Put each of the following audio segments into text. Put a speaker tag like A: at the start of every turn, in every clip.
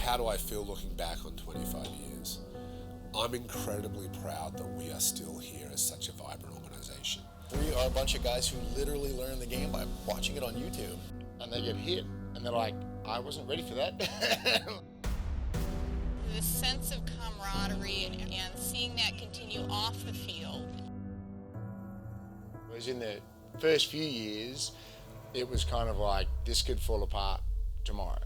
A: how do I feel looking back on 25 years? I'm incredibly proud that we are still here as such a vibrant organisation.
B: We are a bunch of guys who literally learn the game by watching it on YouTube.
C: And they get hit, and they're like, I wasn't ready for that.
D: The sense of camaraderie and seeing that continue off the field.
C: Whereas in the first few years, it was kind of like, this could fall apart tomorrow.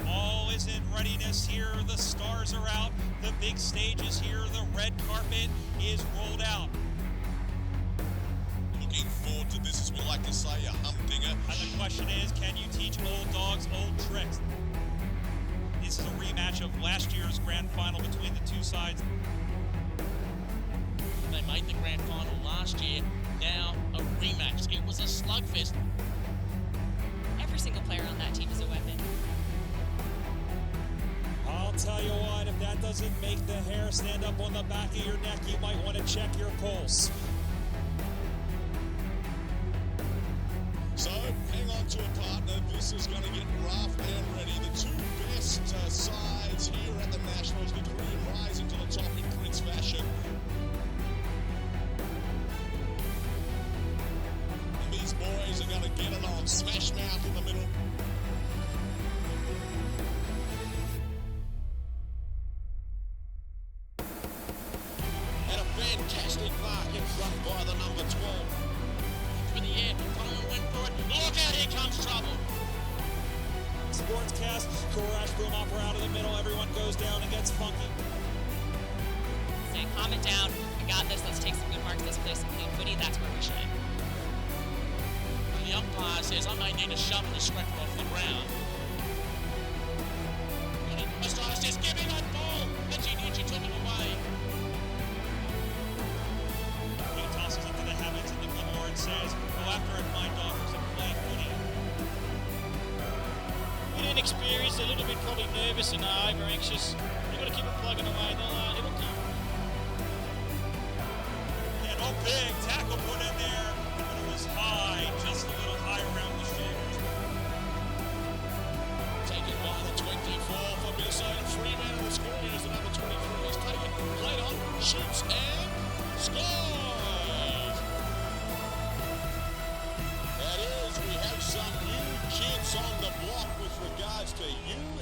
E: All is in readiness here. The stars are out. The big stage is here. The red carpet is rolled out.
F: Looking forward to this, as we like to say, a humdinger.
E: And the question is, can you teach old dogs old tricks? This is a rematch of last year's grand final between the two sides.
G: They made the grand final last year, now a rematch. It was a slugfest.
H: Every single player on that team is a weapon.
E: I'll tell you what, if that doesn't make the hair stand up on the back of your neck, you might want to check your pulse.
F: So, hang on to a partner. This is going to get rough and ready. The two best sides here at the Nationals. The dream rising to the top in Prince fashion. And these boys are going to get it on. Smash mouth in the middle. And a fantastic mark in front by the number 12.
G: For the air, Coleman went for it. Look out, here comes trouble.
E: Sportscast, crash boom opera out of the middle. Everyone goes down and gets funky.
H: Say, calm it down. I got this. Let's take some good marks. Let's play some clean footy. That's where we shine.
G: And the umpire says, I may need to shovel the scraper off the ground. Osiris says, give me that ball. And she took it away.
E: He tosses it to the heavens and the glamour and says, go after it, my daughters, and play footy.
I: A bit inexperienced, a little bit probably nervous and over anxious. You've got to keep it plugging away. It'll come.
E: And oh, big tackle put in there, but it was high, just a little high around the shoulders.
F: Taken by the 24 for Minnesota. Freeman in the score. Here's the number 23. He's taken, played on, shoots and scores. That is, we have some new kids on the block with regards to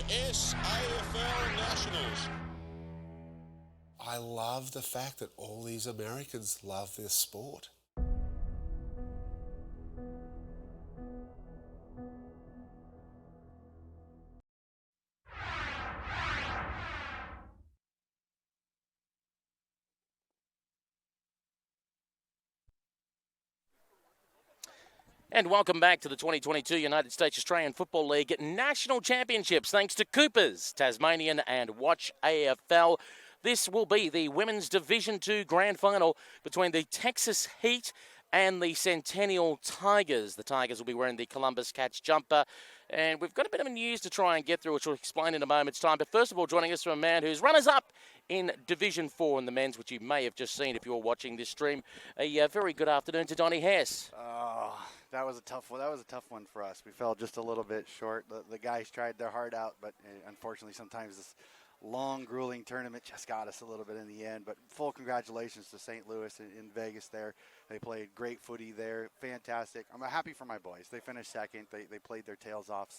F: USAFL Nationals.
A: I love the fact that all these Americans love this sport.
J: And welcome back to the 2022 United States Australian Football League National Championships, thanks to Coopers, Tasmanian and Watch AFL. This will be the Women's Division 2 Grand Final between the Texas Heat and the Centennial Tigers. The Tigers will be wearing the Columbus Cats jumper. And we've got a bit of news to try and get through, which we'll explain in a moment's time. But first of all, joining us from a man who's runners-up in Division 4 in the men's, which you may have just seen if you're watching this stream. A very good afternoon to Donnie Hess.
K: That was a tough one. That was a tough one for us. We fell just a little bit short. The guys tried their heart out, but unfortunately sometimes this long, grueling tournament just got us a little bit in the end. But full congratulations to St. Louis in Vegas there. They played great footy there. Fantastic. I'm happy for my boys. They finished second. They played their tails off.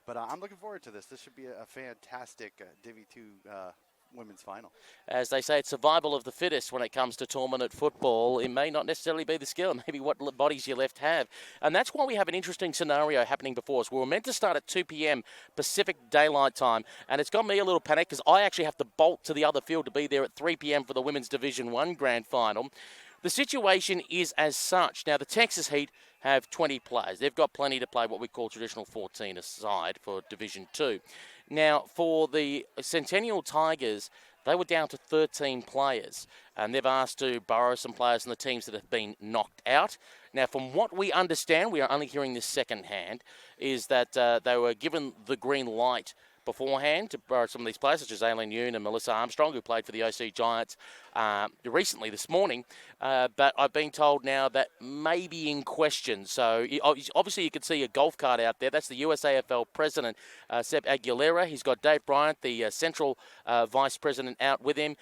K: But I'm looking forward to this. This should be a fantastic Divi 2 women's final.
J: As they say, it's survival of the fittest when it comes to tournament football. It may not necessarily be the skill, maybe what bodies you left have. And that's why we have an interesting scenario happening before us. We were meant to start at 2 p.m. Pacific Daylight Time, and it's got me a little panic because I actually have to bolt to the other field to be there at 3 p.m. for the Women's Division 1 Grand Final. The situation is as such. Now, the Texas Heat have 20 players. They've got plenty to play what we call traditional 14-a-side for Division 2. Now, for the Centennial Tigers, they were down to 13 players, and they've asked to borrow some players from the teams that have been knocked out. Now, from what we understand, we are only hearing this second hand, is that they were given the green light beforehand to borrow some of these players, such as Aileen Yoon and Melissa Armstrong, who played for the OC Giants recently this morning. But I've been told now that may be in question. So obviously you can see a golf cart out there. That's the USAFL president, Seb Aguilera. He's got Dave Bryant, the central vice president, out with him,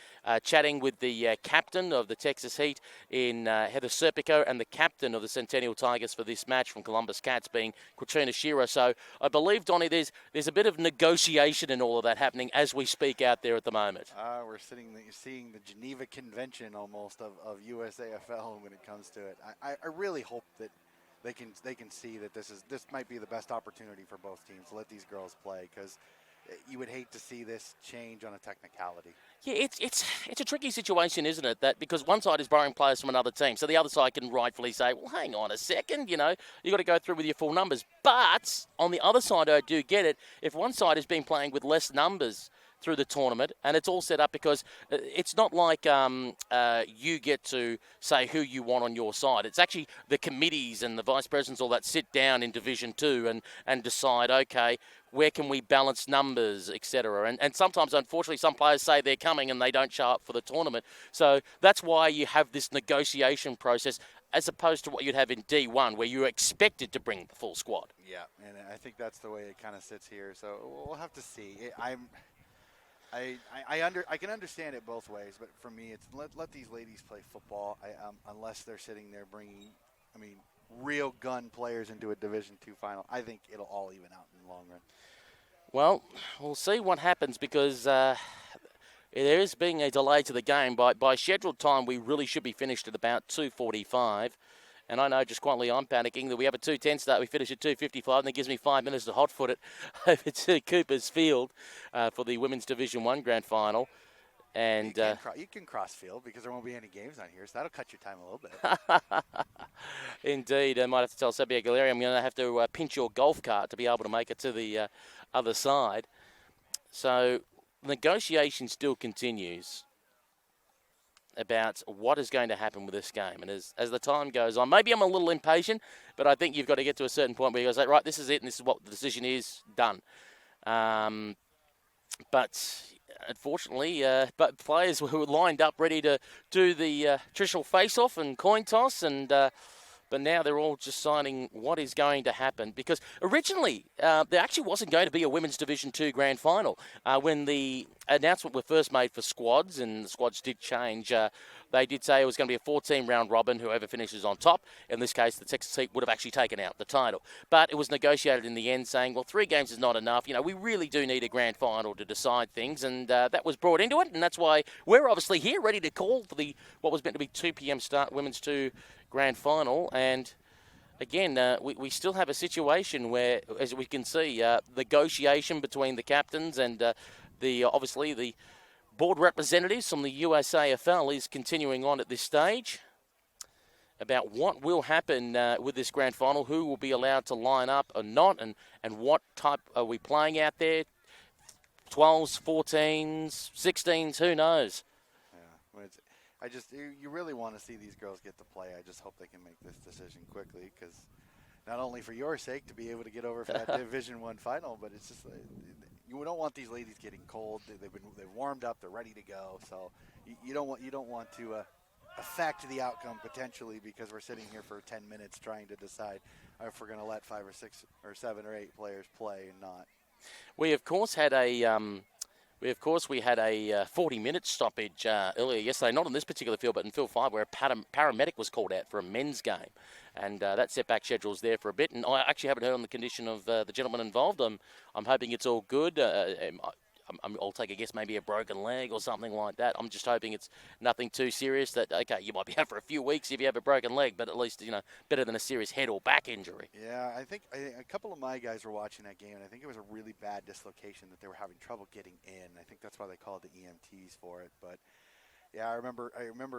J: chatting with the captain of the Texas Heat in Heather Serpico, and the captain of the Centennial Tigers for this match from Columbus Cats being Katrina Shearer. So I believe, Donnie, there's a bit of negotiation in all of that happening as we speak out there at the moment.
K: We're seeing the Geneva Convention almost of USAFL when it comes to it. I really hope that they can see that this might be the best opportunity for both teams to let these girls play, because you would hate to see this change on a technicality.
J: Yeah, it's a tricky situation, isn't it? That because one side is borrowing players from another team, so the other side can rightfully say, well, hang on a second, you got to go through with your full numbers. But on the other side, I do get it. If one side has been playing with less numbers through the tournament, and it's all set up because it's not like you get to say who you want on your side. It's actually the committees and the vice presidents, all that, sit down in Division 2 and decide, okay, where can we balance numbers, etc. And sometimes, unfortunately, some players say they're coming and they don't show up for the tournament. So that's why you have this negotiation process, as opposed to what you'd have in D1, where you're expected to bring the full squad.
K: Yeah, and I think that's the way it kind of sits here. So we'll have to see. I can understand it both ways, but for me, it's let these ladies play football. Unless they're sitting there bringing, real gun players into a Division II final, I think it'll all even out in the long run.
J: Well, we'll see what happens, because there is being a delay to the game. By scheduled time, we really should be finished at about 2:45. And I know, just quietly, I'm panicking that we have a 2:10 start. We finish at 2:55, and that gives me 5 minutes to hot-foot it over to Cooper's Field for the Women's Division 1 Grand Final. And
K: you can cross field, because there won't be any games on here, so that'll cut your time a little bit.
J: Indeed. I might have to tell Sabia Galleri I'm going to have to pinch your golf cart to be able to make it to the other side. So negotiation still continues about what is going to happen with this game. And as the time goes on, maybe I'm a little impatient, but I think you've got to get to a certain point where you go, say, right, this is it, and this is what the decision is, done. But unfortunately, but players who were lined up ready to do the traditional face-off and coin toss, and but now they're all just signing what is going to happen. Because originally, there actually wasn't going to be a Women's Division 2 Grand Final. When the announcement were first made for squads, and the squads did change, they did say it was going to be a 14 round robin, whoever finishes on top. In this case, the Texas Heat would have actually taken out the title. But it was negotiated in the end, saying, well, 3 games is not enough. We really do need a grand final to decide things. And that was brought into it. And that's why we're obviously here, ready to call for what was meant to be 2 p.m. start, Women's 2 Grand Final. And again, we still have a situation where, as we can see, negotiation between the captains and obviously the board representatives from the USAFL is continuing on at this stage about what will happen with this grand final, who will be allowed to line up or not, and what type are we playing out there, 12s, 14s, 16s, who knows.
K: Yeah, you really want to see these girls get to play. I just hope they can make this decision quickly, because not only for your sake to be able to get over for that Division 1 final, but it's just you don't want these ladies getting cold. They've warmed up. They're ready to go. So you don't want to affect the outcome potentially, because we're sitting here for 10 minutes trying to decide if we're going to let 5 or 6 or 7 or 8 players play and not.
J: We of course had a 40-minute stoppage earlier yesterday, not on this particular field, but in field 5, where a paramedic was called out for a men's game. And that set back schedules there for a bit. And I actually haven't heard on the condition of the gentleman involved. I'm hoping it's all good. I'll take a guess, maybe a broken leg or something like that. I'm just hoping it's nothing too serious. That, okay, you might be out for a few weeks if you have a broken leg, but at least, better than a serious head or back injury.
K: Yeah, I think a couple of my guys were watching that game, and I think it was a really bad dislocation that they were having trouble getting in. I think that's why they called the EMTs for it. But yeah, I remember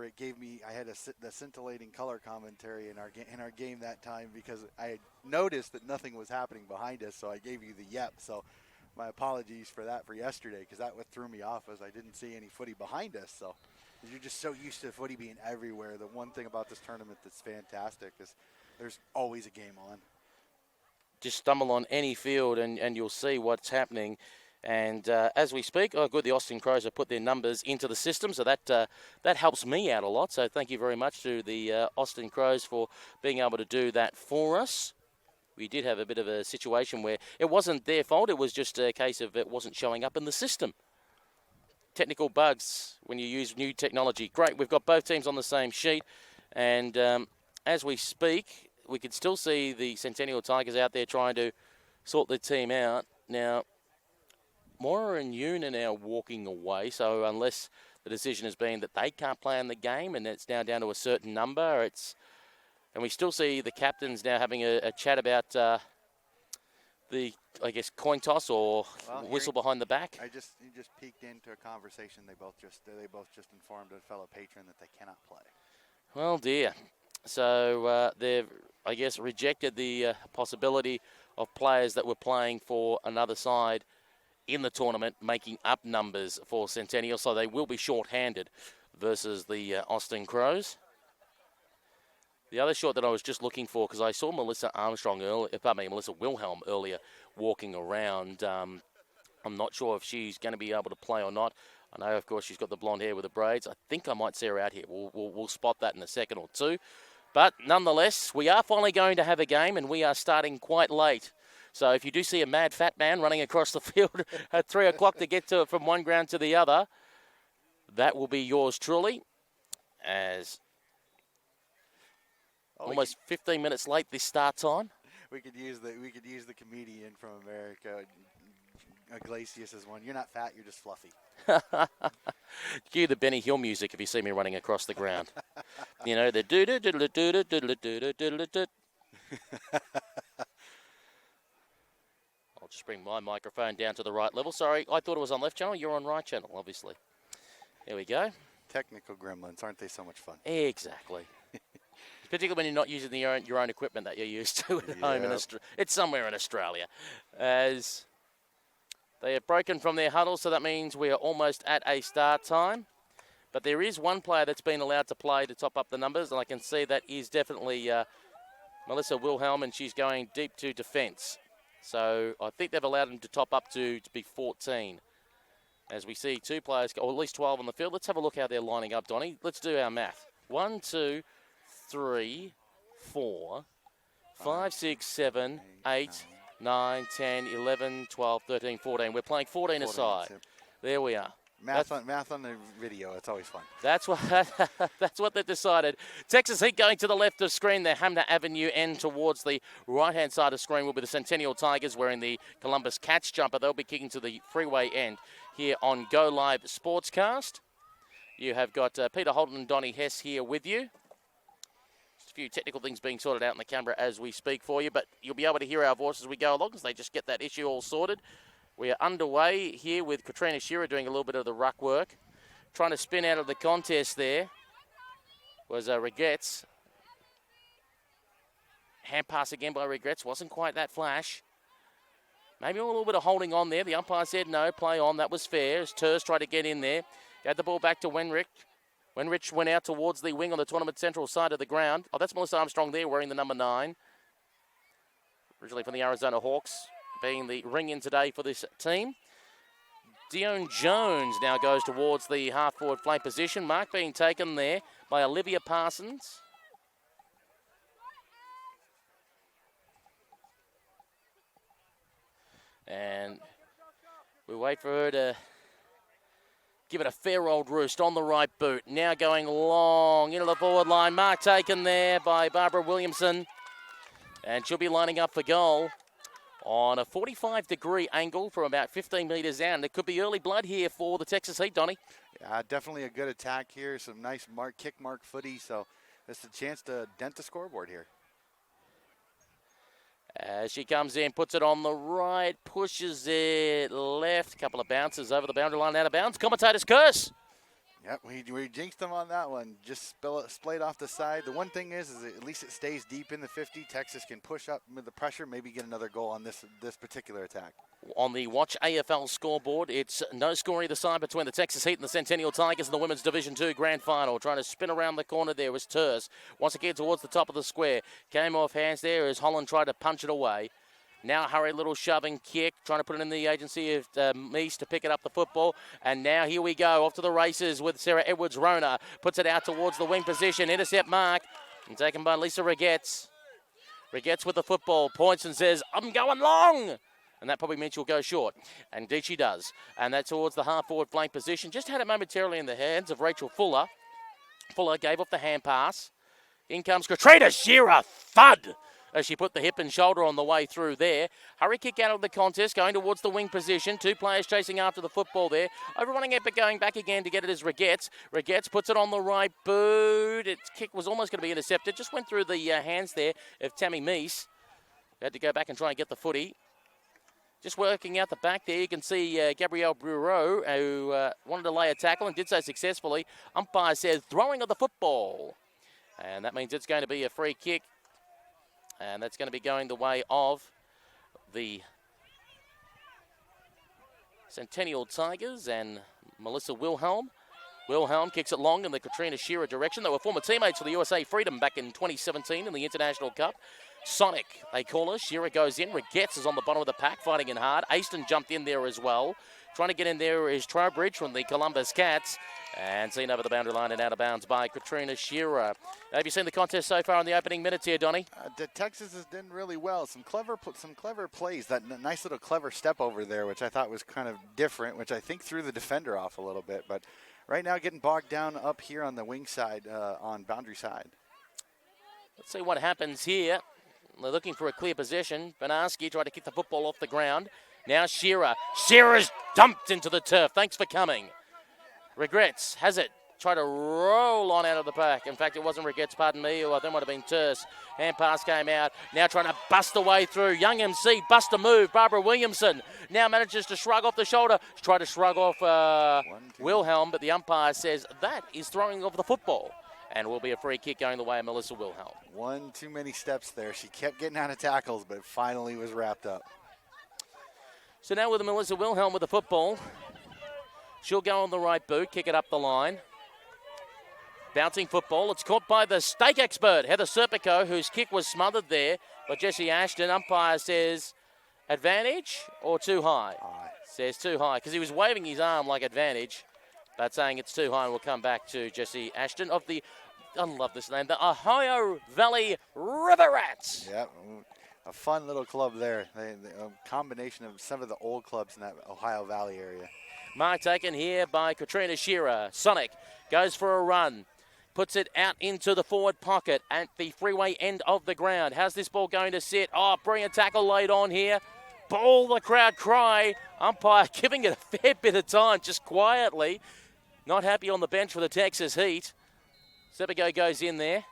K: it gave me. I had the scintillating color commentary in our game that time, because I had noticed that nothing was happening behind us, so I gave you the yep. So my apologies for that for yesterday, because that what threw me off, as I didn't see any footy behind us. So you're just so used to footy being everywhere. The one thing about this tournament that's fantastic is there's always a game on.
J: Just stumble on any field and you'll see what's happening. And as we speak, oh, good, the Austin Crows have put their numbers into the system, so that helps me out a lot. So thank you very much to the Austin Crows for being able to do that for us. We did have a bit of a situation where it wasn't their fault. It was just a case of it wasn't showing up in the system. Technical bugs when you use new technology. Great, we've got both teams on the same sheet. And as we speak, we can still see the Centennial Tigers out there trying to sort their team out. Now, Mora and Yoon are now walking away, so unless the decision has been that they can't play in the game and it's now down to a certain number, and we still see the captains now having a chat about the, I guess, coin toss or whistle behind the back.
K: You just peeked into a conversation. They both just informed a fellow patron that they cannot play.
J: Well, dear. So they've, I guess, rejected the possibility of players that were playing for another side in the tournament making up numbers for Centennial, so they will be short-handed versus the Austin Crows. The other shot that I was just looking for, because I saw Melissa Wilhelm earlier walking around. I'm not sure if she's going to be able to play or not. I know, of course, she's got the blonde hair with the braids. I think I might see her out here. We'll spot that in a second or two. But nonetheless, we are finally going to have a game, and we are starting quite late. So if you do see a mad fat man running across the field at 3 o'clock to get to it from one ground to the other, that will be yours truly, as almost 15 minutes late this start time.
K: We could use the comedian from America. Iglesias is one. You're not fat, you're just fluffy.
J: Cue the Benny Hill music if you see me running across the ground. You know, the do-do-do-do-do-do-do-do-do-do-do. I'll just bring my microphone down to the right level. Sorry, I thought it was on left channel. You're on right channel, obviously. There we go.
K: Technical gremlins, aren't they so much fun?
J: Exactly. Particularly when you're not using your own equipment that you're used to at home. It's somewhere in Australia. As they have broken from their huddle, so that means we are almost at a start time. But there is one player that's been allowed to play to top up the numbers, and I can see that is definitely Melissa Wilhelm, and she's going deep to defence. So I think they've allowed him to top up to be 14. As we see two players, or at least 12 on the field. Let's have a look how they're lining up, Donnie. Let's do our math. 1, 2, 3, 4, 5, 6, 7, 8, 9, 10, 11, 12, 13, 14. We're playing 14 aside. There we are.
K: Math on the video, it's always fun.
J: That's what they've decided. Texas Heat going to the left of screen. The Hamner Avenue end towards the right-hand side of screen will be the Centennial Tigers wearing the Columbus Cats jumper. They'll be kicking to the freeway end here on Go Live Sportscast. You have got Peter Holden and Donnie Hess here with you. Just a few technical things being sorted out in the camera as we speak for you, but you'll be able to hear our voices as we go along as they just get that issue all sorted. We are underway here with Katrina Shearer doing a little bit of the ruck work. Trying to spin out of the contest there was Regrets. Hand pass again by Regrets. Wasn't quite that flash. Maybe a little bit of holding on there. The umpire said no, play on. That was fair as Turs tried to get in there. Got the ball back to Wenrich. Wenrich went out towards the wing on the tournament central side of the ground. Oh, that's Melissa Armstrong there wearing the number 9. Originally from the Arizona Hawks, being the ring-in today for this team. Dion Jones now goes towards the half-forward flank position. Mark being taken there by Olivia Parsons. And we wait for her to give it a fair old roost on the right boot. Now going long into the forward line. Mark taken there by Barbara Williamson. And she'll be lining up for goal on a 45-degree angle from about 15 metres out. And it could be early blood here for the Texas Heat, Donnie.
K: Yeah, definitely a good attack here. Some nice kick mark footy. So it's a chance to dent the scoreboard here.
J: As she comes in, puts it on the right, pushes it left. Couple of bounces over the boundary line, out of bounds. Commentator's curse.
K: Yep, we jinxed them on that one. Just splayed off the side. The one thing is at least it stays deep in the 50. Texas can push up with the pressure, maybe get another goal on this particular attack.
J: On the Watch AFL scoreboard, it's no score either side between the Texas Heat and the Centennial Tigers in the Women's Division 2 Grand Final. Trying to spin around the corner there was Turs. Once again towards the top of the square. Came off hands there as Holland tried to punch it away. Now hurry, little shoving kick, trying to put it in the agency of Meese to pick it up the football. And now here we go, off to the races with Sarah Edwards-Rona. Puts it out towards the wing position, intercept mark, and taken by Lisa Regetz. Regetz with the football, points and says, I'm going long. And that probably means she'll go short. And indeed she does. And that's towards the half-forward flank position. Just had it momentarily in the hands of Rachel Fuller. Fuller gave off the hand pass. In comes Katrina Shearer, thud, as she put the hip and shoulder on the way through there. Hurry kick out of the contest, going towards the wing position. Two players chasing after the football there. Overrunning it, but going back again to get it is Regetz. Regetz puts it on the right boot. Its kick was almost going to be intercepted. Just went through the hands there of Tammy Meese. Had to go back and try and get the footy. Just working out the back there, you can see Gabrielle Bureau, who wanted to lay a tackle and did so successfully. Umpire says throwing of the football. And that means it's going to be a free kick. And that's going to be going the way of the Centennial Tigers and Melissa Wilhelm. Wilhelm kicks it long in the Katrina Shearer direction. They were former teammates for the USA Freedom back in 2017 in the International Cup. Sonic, they call her. Shearer goes in. Regetz is on the bottom of the pack, fighting in hard. Aston jumped in there as well. Trying to get in there is Trowbridge from the Columbus Cats. And seen over the boundary line and out of bounds by Katrina Shearer. Have you seen the contest so far in the opening minutes here, Donnie?
K: Texas has done really well. Some clever plays. That nice little clever step over there, which I thought was kind of different, which I think threw the defender off a little bit. But right now getting bogged down up here on the wing side, on boundary side.
J: Let's see what happens here. They're looking for a clear possession. Banarski tried to kick the football off the ground. Now Shearer. Shearer's dumped into the turf. Thanks for coming. Regrets, has it. Tried to roll on out of the pack. In fact, it wasn't Regrets, pardon me, or I think it might have been Terse. Hand pass came out. Now trying to bust the way through. Young MC, bust a move. Barbara Williamson now manages to shrug off the shoulder. Try to shrug off Wilhelm, but the umpire says that is throwing of the football. And will be a free kick going the way of Melissa Wilhelm.
K: One too many steps there. She kept getting out of tackles, but finally was wrapped up.
J: So now with Melissa Wilhelm with the football. She'll go on the right boot, kick it up the line. Bouncing football. It's caught by the stake expert, Heather Serpico, whose kick was smothered there by Jessie Ashton. Umpire says advantage or too high? Says too high, because he was waving his arm like advantage, but saying it's too high, and we'll come back to Jessie Ashton of the, I love this name, the Ohio Valley River Rats.
K: Yeah, a fun little club there. A combination of some of the old clubs in that Ohio Valley area.
J: Mark taken here by Katrina Shearer. Sonic goes for a run. Puts it out into the forward pocket at the freeway end of the ground. How's this ball going to sit? Oh, brilliant tackle laid on here. Ball, the crowd cry. Umpire giving it a fair bit of time, just quietly. Not happy on the bench for the Texas Heat. Serpico goes in there.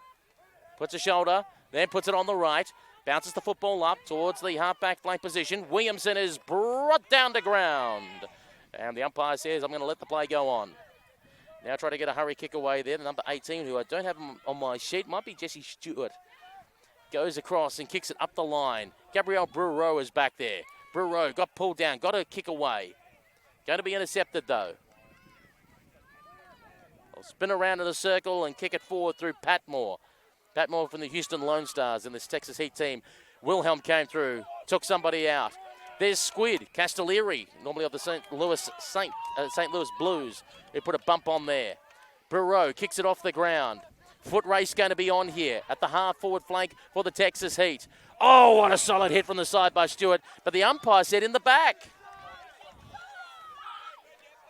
J: Puts a shoulder, then puts it on the right. Bounces the football up towards the halfback flank position. Williamson is brought down to ground. And the umpire says, I'm going to let the play go on. Now try to get a hurry kick away there. The number 18, who I don't have on my sheet, might be Jessie Stewart. Goes across and kicks it up the line. Gabrielle Bureau is back there. Bureau got pulled down, got a kick away. Going to be intercepted, though. I'll spin around in a circle and kick it forward through Patmore. Patmore from the Houston Lone Stars in this Texas Heat team. Wilhelm came through, took somebody out. There's Squid, Castellieri, normally of the St. Louis Blues. They put a bump on there. Bureau kicks it off the ground. Foot race going to be on here at the half-forward flank for the Texas Heat. Oh, what a solid hit from the side by Stewart, but the umpire said in the back.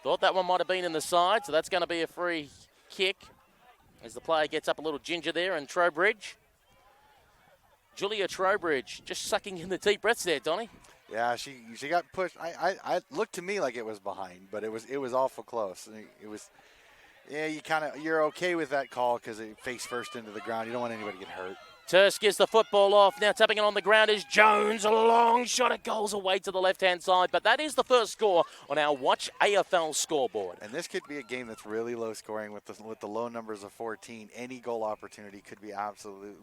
J: Thought that one might have been in the side, so that's going to be a free kick as the player gets up a little ginger there, and Trowbridge. Julia Trowbridge just sucking in the deep breaths there, Donnie.
K: Yeah, she got pushed. I looked to me like it was behind, but it was awful close. It was, yeah, you're okay with that call because it face first into the ground. You don't want anybody to get hurt.
J: Terse gets the football off. Now tapping it on the ground is Jones. A long shot at goals away to the left-hand side. But that is the first score on our Watch AFL scoreboard.
K: And this could be a game that's really low scoring with the low numbers of 14. Any goal opportunity could be absolutely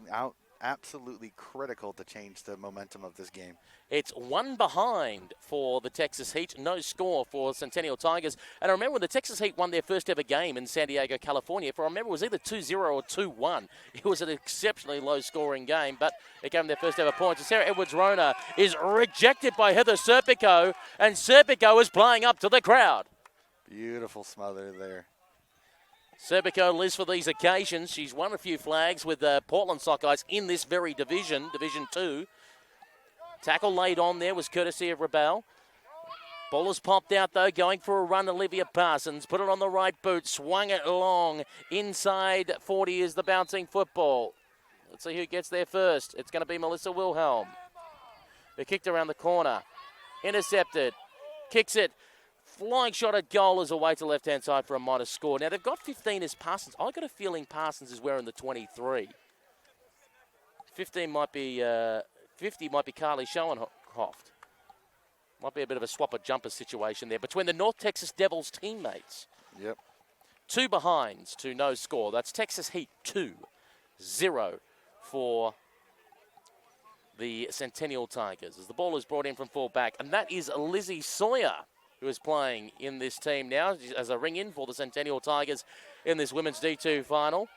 K: absolutely critical to change the momentum of this game.
J: It's one behind for the Texas Heat. No score for Centennial Tigers. And I remember when the Texas Heat won their first ever game in San Diego, California, if I remember, it was either 2-0 or 2-1. It was an exceptionally low-scoring game, but it gave them their first ever points. And Sarah Edwards-Rona is rejected by Heather Serpico, and Serpico is playing up to the crowd.
K: Beautiful smother there.
J: Serpico lives for these occasions. She's won a few flags with Portland Sockeyes in this very division, Division 2. Tackle laid on there was courtesy of Rebel. Ball has popped out, though, going for a run. Olivia Parsons put it on the right boot, swung it long. Inside 40 is the bouncing football. Let's see who gets there first. It's going to be Melissa Wilhelm. They kicked around the corner. Intercepted. Kicks it. Flying shot at goal is away to left-hand side for a modest score. Now, they've got 15 as Parsons. I've got a feeling Parsons is wearing the 23. 15 might be... 50 might be Carly Schoenhoft. Might be a bit of a swap of jumper situation there between the North Texas Devils teammates.
K: Yep.
J: 2 behinds to no score. That's Texas Heat 2-0 for the Centennial Tigers. As the ball is brought in from full back, and that is Lizzie Sawyer, who is playing in this team now as a ring-in for the Centennial Tigers in this women's D2 final.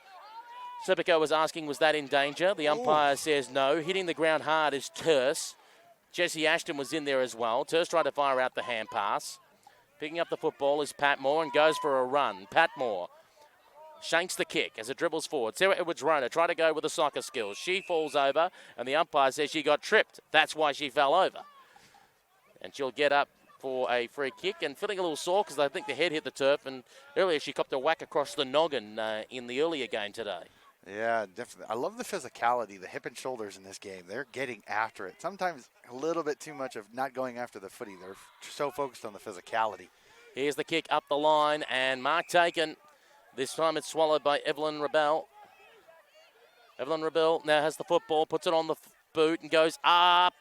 J: Serpico was asking, was that in danger? The umpire says no. Hitting the ground hard is Terse. Jesse Ashton was in there as well. Terse tried to fire out the hand pass. Picking up the football is Pat Moore and goes for a run. Pat Moore shanks the kick as it dribbles forward. Sarah Edwards-Rona tried to go with the soccer skills. She falls over, and the umpire says she got tripped. That's why she fell over. And she'll get up for a free kick and feeling a little sore because I think the head hit the turf, and earlier she copped a whack across the noggin in the earlier game today.
K: Yeah, definitely. I love the physicality, the hip and shoulders in this game. They're getting after it. Sometimes a little bit too much of not going after the footy. They're so focused on the physicality.
J: Here's the kick up the line, and mark taken. This time it's swallowed by Evelyn Rebel. Evelyn Rebel now has the football, puts it on the boot, and goes up,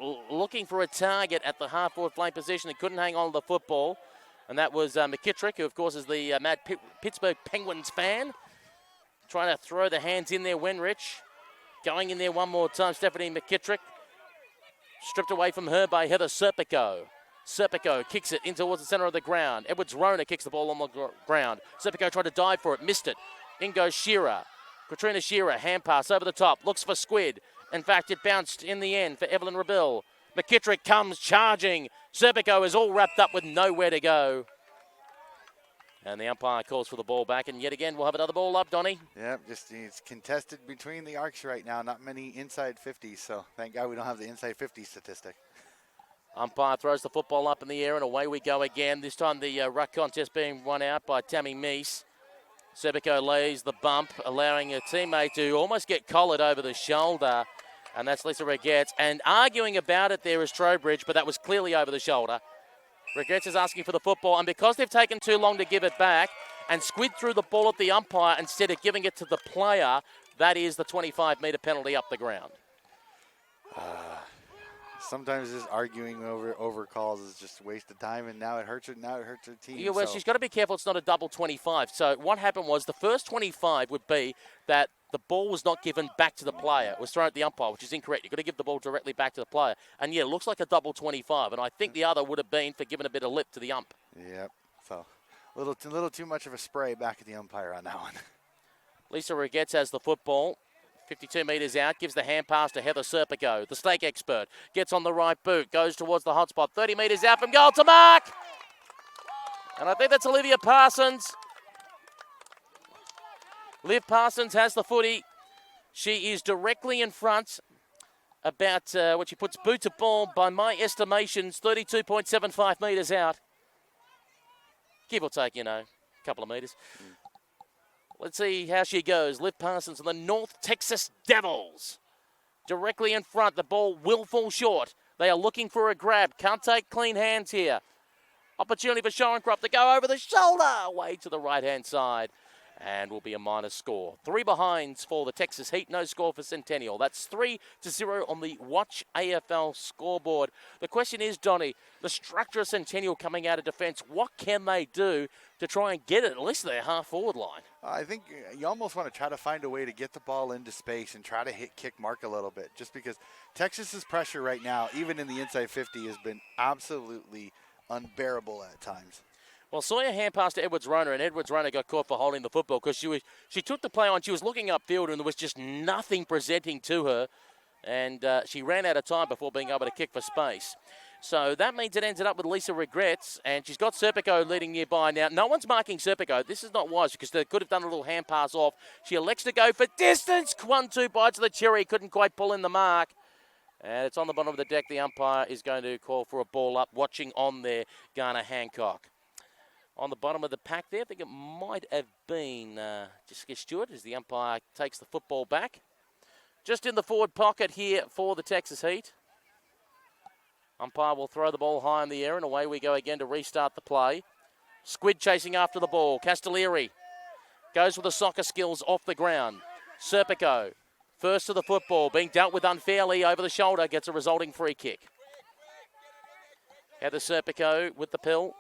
J: looking for a target at the half-forward flank position. He couldn't hang on to the football, and that was McKittrick, who, of course, is the mad Pittsburgh Penguins fan. Trying to throw the hands in there, Wenrich. Going in there one more time, Stephanie McKittrick. Stripped away from her by Heather Serpico. Serpico kicks it in towards the center of the ground. Edwards-Rona kicks the ball on the ground. Serpico tried to dive for it, missed it. In goes Shearer. Katrina Shearer, hand pass over the top, looks for Squid. In fact, it bounced in the end for Evelyn Rebel. McKittrick comes charging. Serpico is all wrapped up with nowhere to go. And the umpire calls for the ball back, and yet again we'll have another ball up, Donnie.
K: Yep, it's contested between the arcs right now. Not many inside 50s, so thank God we don't have the inside 50 statistic.
J: Umpire throws the football up in the air, and away we go again. This time the ruck contest being won out by Tammy Meese. Serpico lays the bump, allowing a teammate to almost get collared over the shoulder, and that's Lisa Regetz. And arguing about it there is Trowbridge, but that was clearly over the shoulder. Regetz is asking for the football, and because they've taken too long to give it back, and Squid threw the ball at the umpire instead of giving it to the player, that is the 25-metre penalty up the ground.
K: Sometimes just arguing over calls is just a waste of time, and now it hurts her. Now it hurts her team.
J: Yeah, well,
K: so.
J: she's got to be careful. It's not a double 25. So what happened was the first 25 would be that the ball was not given back to the player. It was thrown at the umpire, which is incorrect. You've got to give the ball directly back to the player. And, yeah, it looks like a double 25. And I think the other would have been for giving a bit of lip to the ump.
K: Yep. So a little too much of a spray back at the umpire on that one.
J: Lisa Regetz has the football. 52 metres out, gives the hand pass to Heather Serpico, the stake expert. Gets on the right boot, goes towards the hot spot. 30 metres out from goal to mark. And I think that's Olivia Parsons. Liv Parsons has the footy. She is directly in front about when she puts boot to ball, by my estimations, 32.75 metres out. Give or take, a couple of metres. Let's see how she goes. Liv Parsons and the North Texas Devils. Directly in front. The ball will fall short. They are looking for a grab. Can't take clean hands here. Opportunity for Shorencroft to go over the shoulder. Way to the right-hand side. and will be a minus score. 3 behinds for the Texas Heat, no score for Centennial. That's 3-0 on the Watch AFL scoreboard. The question is, Donnie, the structure of Centennial coming out of defence, what can they do to try and get it at least their half-forward line?
K: I think you almost want to try to find a way to get the ball into space and try to kick mark a little bit, just because Texas's pressure right now, even in the inside 50, has been absolutely unbearable at times.
J: Well, Sawyer hand passed to Edwards-Rona, and Edwards-Rona got caught for holding the football because she took the play on. She was looking upfield, and there was just nothing presenting to her, and she ran out of time before being able to kick for space. So that means it ended up with Lisa Regrets, and she's got Serpico leading nearby. Now, no one's marking Serpico. This is not wise because they could have done a little hand pass off. She elects to go for distance. 1-2 bites of the cherry. Couldn't quite pull in the mark. And it's on the bottom of the deck. The umpire is going to call for a ball up. Watching on there, Garner Hancock. On the bottom of the pack there, I think it might have been Jessica Stewart as the umpire takes the football back. Just in the forward pocket here for the Texas Heat. Umpire will throw the ball high in the air, and away we go again to restart the play. Squid chasing after the ball. Castellieri goes with the soccer skills off the ground. Serpico, first to the football, being dealt with unfairly over the shoulder, gets a resulting free kick. Heather Serpico with the pill.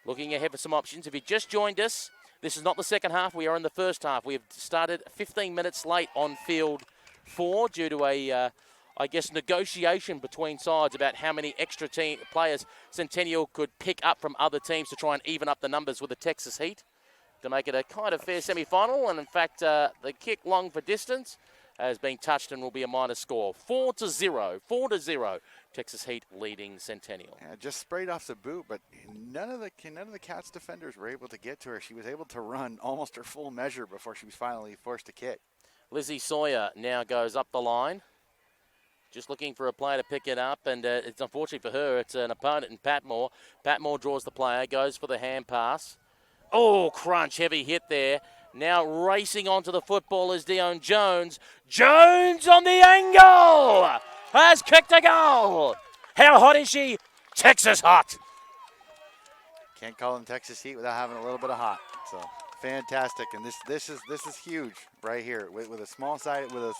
J: Looking ahead for some options. If you just joined us, this is not the second half. We are in the first half. We have started 15 minutes late on field 4 due to a, negotiation between sides about how many extra team players Centennial could pick up from other teams to try and even up the numbers with the Texas Heat to make it a kind of fair semi-final. And in fact, the kick long for distance has been touched and will be a minus score. 4-0. 4-0. Texas Heat leading Centennial.
K: Yeah, just sprayed off the boot, but none of the Cats defenders were able to get to her. She was able to run almost her full measure before she was finally forced to kick.
J: Lizzie Sawyer now goes up the line. Just looking for a player to pick it up, and it's unfortunate for her. It's an opponent in Patmore. Patmore draws the player, goes for the hand pass. Oh, crunch, heavy hit there. Now racing onto the football is Dion Jones. Jones on the angle! Has kicked a goal. How hot is she? Texas hot.
K: Can't call them Texas Heat without having a little bit of hot. So fantastic, and this is huge right here with a small side, with a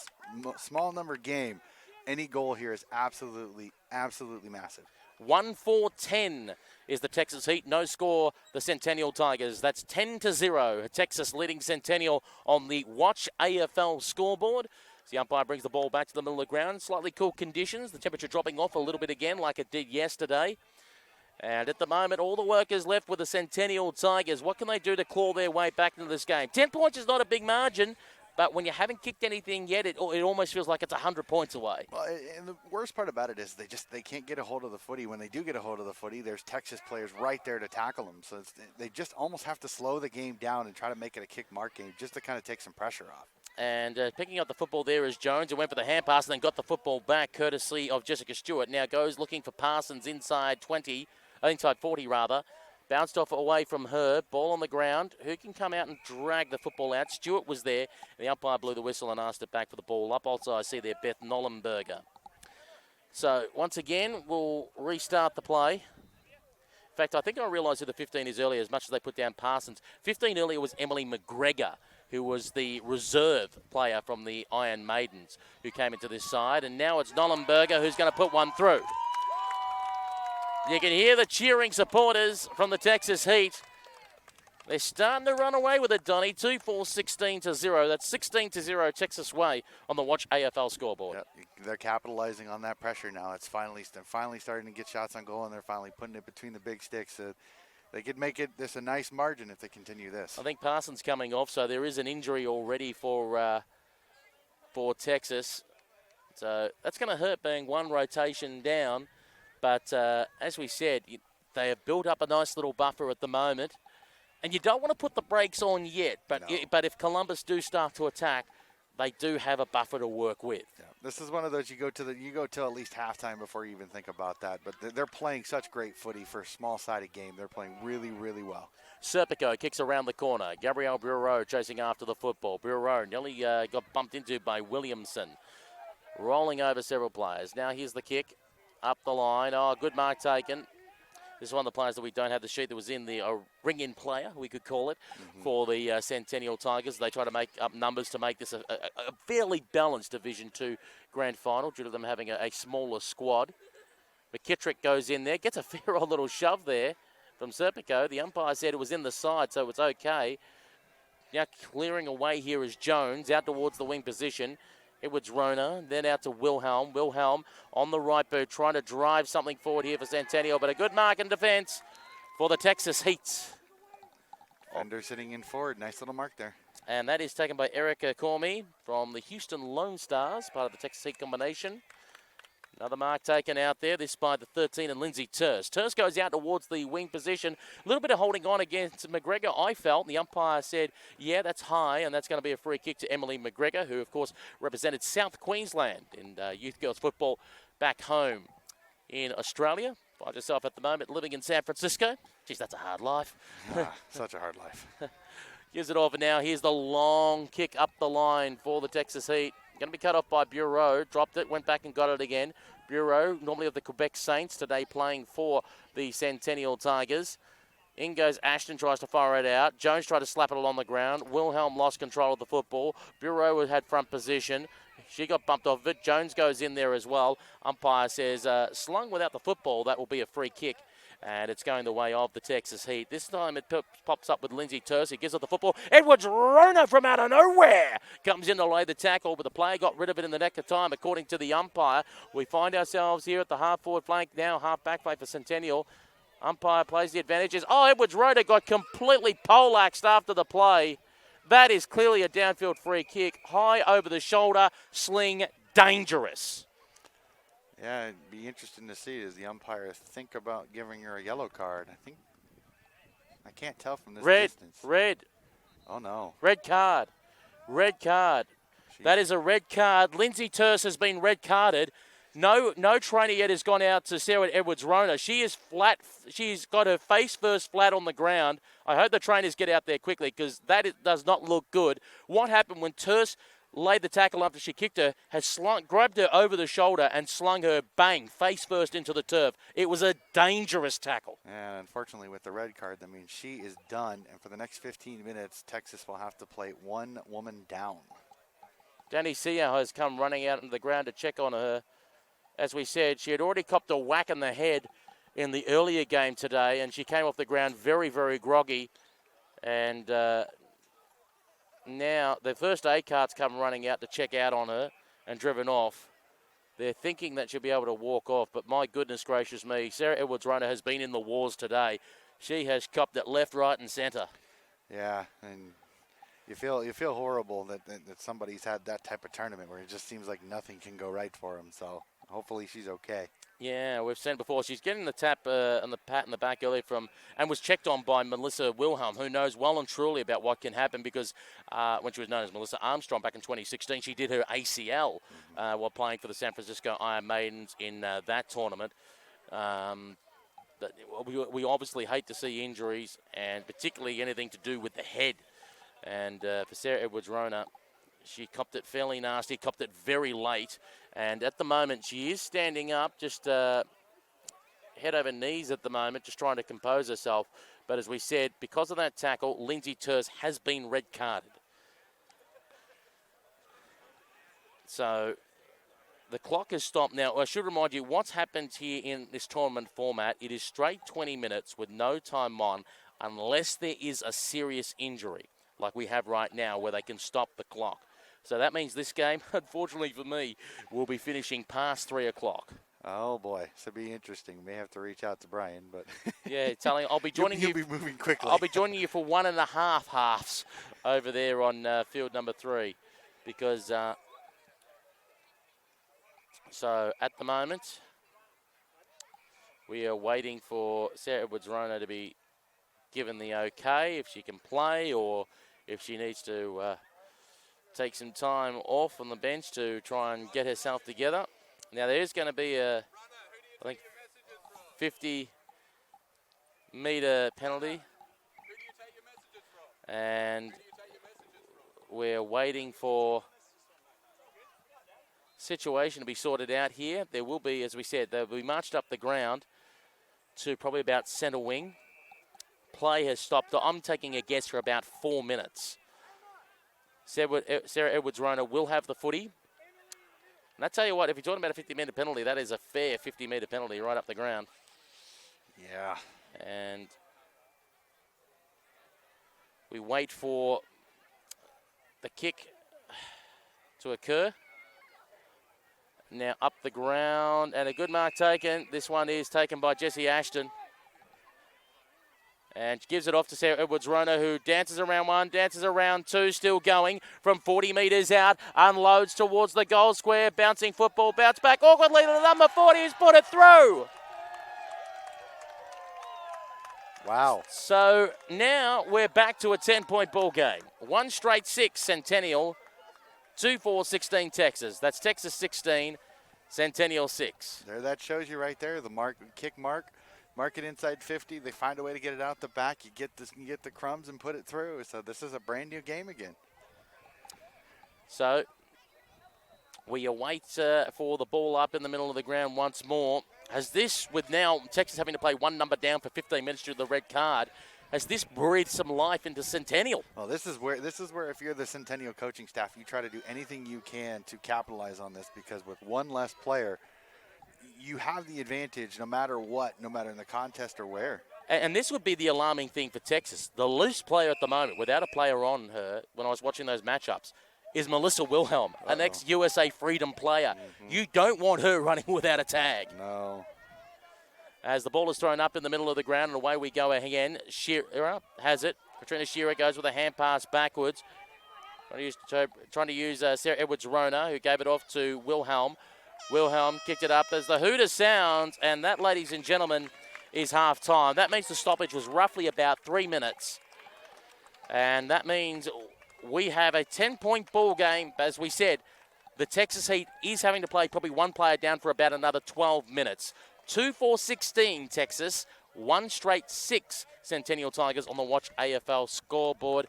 K: small number game. Any goal here is absolutely massive.
J: 1-4-10 is the Texas Heat. No score, the Centennial Tigers. That's 10-0. Texas leading Centennial on the Watch AFL scoreboard. The umpire brings the ball back to the middle of the ground. Slightly cool conditions. The temperature dropping off a little bit again like it did yesterday. And at the moment, all the work is left with the Centennial Tigers. What can they do to claw their way back into this game? 10 points is not a big margin, but when you haven't kicked anything yet, it almost feels like it's 100 points away.
K: Well, and the worst part about it is they can't get a hold of the footy. When they do get a hold of the footy, there's Texas players right there to tackle them. So they just almost have to slow the game down and try to make it a kick mark game just to kind of take some pressure off.
J: And picking up the football there is Jones, who went for the hand pass and then got the football back, courtesy of Jessica Stewart. Now goes looking for Parsons inside 40 rather. Bounced off away from her. Ball on the ground. Who can come out and drag the football out? Stewart was there. The umpire blew the whistle and asked it back for the ball up. Also, I see there Beth Nollenberger. So once again, we'll restart the play. In fact, I think I realised who the 15 is earlier, as much as they put down Parsons. 15 earlier was Emily McGregor, who was the reserve player from the Iron Maidens, who came into this side. And now it's Nollenberger who's going to put one through. You can hear the cheering supporters from the Texas Heat. They're starting to run away with it, Donnie. 2-4-16-0. That's 16-0 Texas way on the Watch AFL scoreboard.
K: Yep. They're capitalizing on that pressure now. It's finally starting to get shots on goal, and they're finally putting it between the big sticks. They could make it this a nice margin if they continue this.
J: I think Parsons coming off, so there is an injury already for Texas. So that's going to hurt being one rotation down. But as we said, they have built up a nice little buffer at the moment. And you don't want to put the brakes on yet. But but if Columbus do start to attack, they do have a buffer to work with.
K: Yeah. This is one of those you go till at least halftime before you even think about that. But they're playing such great footy for a small-sided game. They're playing really, really well.
J: Serpico kicks around the corner. Gabrielle Bureau chasing after the football. Bureau nearly got bumped into by Williamson. Rolling over several players. Now here's the kick. Up the line. Oh, good mark taken. This is one of the players that we don't have the sheet that was in the ring-in player, we could call it, for the Centennial Tigers. They try to make up numbers to make this a fairly balanced Division 2 grand final due to them having a smaller squad. McKittrick goes in there, gets a fair old little shove there from Serpico. The umpire said it was in the side, so it's okay. Now clearing away here is Jones, out towards the wing position. Edwards Rona, then out to Wilhelm. Wilhelm on the right boot, trying to drive something forward here for Centennial, but a good mark in defence for the Texas Heat.
K: Fender sitting in forward, nice little mark there.
J: And that is taken by Erica Cormie from the Houston Lone Stars, part of the Texas Heat combination. Another mark taken out there, this by the 13 and Lindsay Turse. Turse goes out towards the wing position. A little bit of holding on against McGregor, I felt. The umpire said, yeah, that's high, and that's going to be a free kick to Emily McGregor, who, of course, represented South Queensland in youth girls football back home in Australia. Find yourself at the moment living in San Francisco. Geez, that's a hard life.
K: Such a hard life.
J: Gives it over now. Here's the long kick up the line for the Texas Heat. Going to be cut off by Bureau. Dropped it, went back and got it again. Bureau, normally of the Quebec Saints, today playing for the Centennial Tigers. In goes Ashton, tries to fire it out. Jones tried to slap it along the ground. Wilhelm lost control of the football. Bureau had front position. She got bumped off it. Jones goes in there as well. Umpire says, slung without the football, that will be a free kick. And it's going the way of the Texas Heat. This time it pops up with Lindsay Turse. He gives her the football. Edwards Rona from out of nowhere comes in to lay the tackle, but the player got rid of it in the neck of time, according to the umpire. We find ourselves here at the half-forward flank now, half-back flank for Centennial. Umpire plays the advantages. Oh, Edwards Rona got completely poleaxed after the play. That is clearly a downfield free kick. High over the shoulder, sling, dangerous.
K: Yeah, it'd be interesting to see as the umpire think about giving her a yellow card. I can't tell from this distance.
J: Red.
K: Oh, no.
J: Red card. Red card. That is a red card. Lindsay Turse has been red carded. No trainer yet has gone out to Sarah Edwards Rona. She is flat. She's got her face first flat on the ground. I hope the trainers get out there quickly because does not look good. What happened when Turse laid the tackle after she kicked her, has grabbed her over the shoulder and slung her, bang, face first into the turf. It was a dangerous tackle.
K: And unfortunately with the red card, that means she is done. And for the next 15 minutes, Texas will have to play one woman down.
J: Danny Sia has come running out into the ground to check on her. As we said, she had already copped a whack in the head in the earlier game today, and she came off the ground very, very groggy. And now the first aid cart's come running out to check out on her and driven off. They're thinking that she'll be able to walk off, but my goodness gracious me, Sarah Edwards Rona has been in the wars today. She has copped it left, right, and centre.
K: Yeah, and you feel horrible that somebody's had that type of tournament where it just seems like nothing can go right for them. So hopefully she's okay. Yeah,
J: we've seen before. She's getting the tap and the pat in the back earlier and was checked on by Melissa Wilhelm, who knows well and truly about what can happen because when she was known as Melissa Armstrong back in 2016, she did her ACL while playing for the San Francisco Iron Maidens in that tournament. But we obviously hate to see injuries, and particularly anything to do with the head. And for Sarah Edwards Rona, she copped it fairly nasty, copped it very late. And at the moment, she is standing up, just head over knees at the moment, just trying to compose herself. But as we said, because of that tackle, Lindsay Turse has been red carded. So the clock has stopped now. I should remind you what's happened here in this tournament format. It is straight 20 minutes with no time on unless there is a serious injury like we have right now where they can stop the clock. So that means this game, unfortunately for me, will be finishing past 3 o'clock.
K: Oh, boy. So it'll be interesting. May have to reach out to Brian, but...
J: Yeah, I'll be joining you.
K: You'll be moving quickly.
J: I'll be joining you for 1.5 halves over there on field number 3 because... So at the moment, we are waiting for Sarah Edwards Rona to be given the okay if she can play or if she needs to take some time off on the bench to try and get herself together. Now there is going to be I think 50-metre penalty. And we're waiting for situation to be sorted out here. There will be, as we said, they'll be marched up the ground to probably about centre wing. Play has stopped. I'm taking a guess for about 4 minutes. Sarah Edwards-Rona will have the footy. And I tell you what, if you're talking about a 50-metre penalty, that is a fair 50-metre penalty right up the ground.
K: Yeah.
J: And we wait for the kick to occur. Now up the ground, and a good mark taken. This one is taken by Jessie Ashton. And gives it off to Sarah Edwards-Rona, who dances around one, dances around two, still going from 40 metres out, unloads towards the goal square, bouncing football, bounce back awkwardly to the number 40, who's put it through.
K: Wow.
J: So now we're back to a 10-point ball game. 1 straight 6, Centennial. 2-4-16 Texas. That's Texas 16, Centennial 6.
K: There, that shows you right there. The kick mark it inside 50. They find a way to get it out the back. You get the crumbs and put it through. So this is a brand new game again.
J: So we await for the ball up in the middle of the ground once more. Has this, with now Texas having to play one number down for 15 minutes due to the red card, has this breathed some life into Centennial?
K: Well, this is where if you're the Centennial coaching staff, you try to do anything you can to capitalize on this, because with one less player, you have the advantage no matter what, no matter in the contest or where.
J: And this would be the alarming thing for Texas. The loose player at the moment, without a player on her, when I was watching those matchups, is Melissa Wilhelm, an ex-USA Freedom player. Mm-hmm. You don't want her running without a tag.
K: No.
J: As the ball is thrown up in the middle of the ground, and away we go again. Shearer has it. Katrina Shearer goes with a hand pass backwards. Trying to use Sarah Edwards-Rona, who gave it off to Wilhelm. Wilhelm kicked it up as the hooter sounds, and that, ladies and gentlemen, is half-time. That means the stoppage was roughly about 3 minutes. And that means we have a 10-point ball game. As we said, the Texas Heat is having to play probably one player down for about another 12 minutes. 2-4-16 Texas, 1 straight 6 Centennial Tigers on the Watch AFL scoreboard.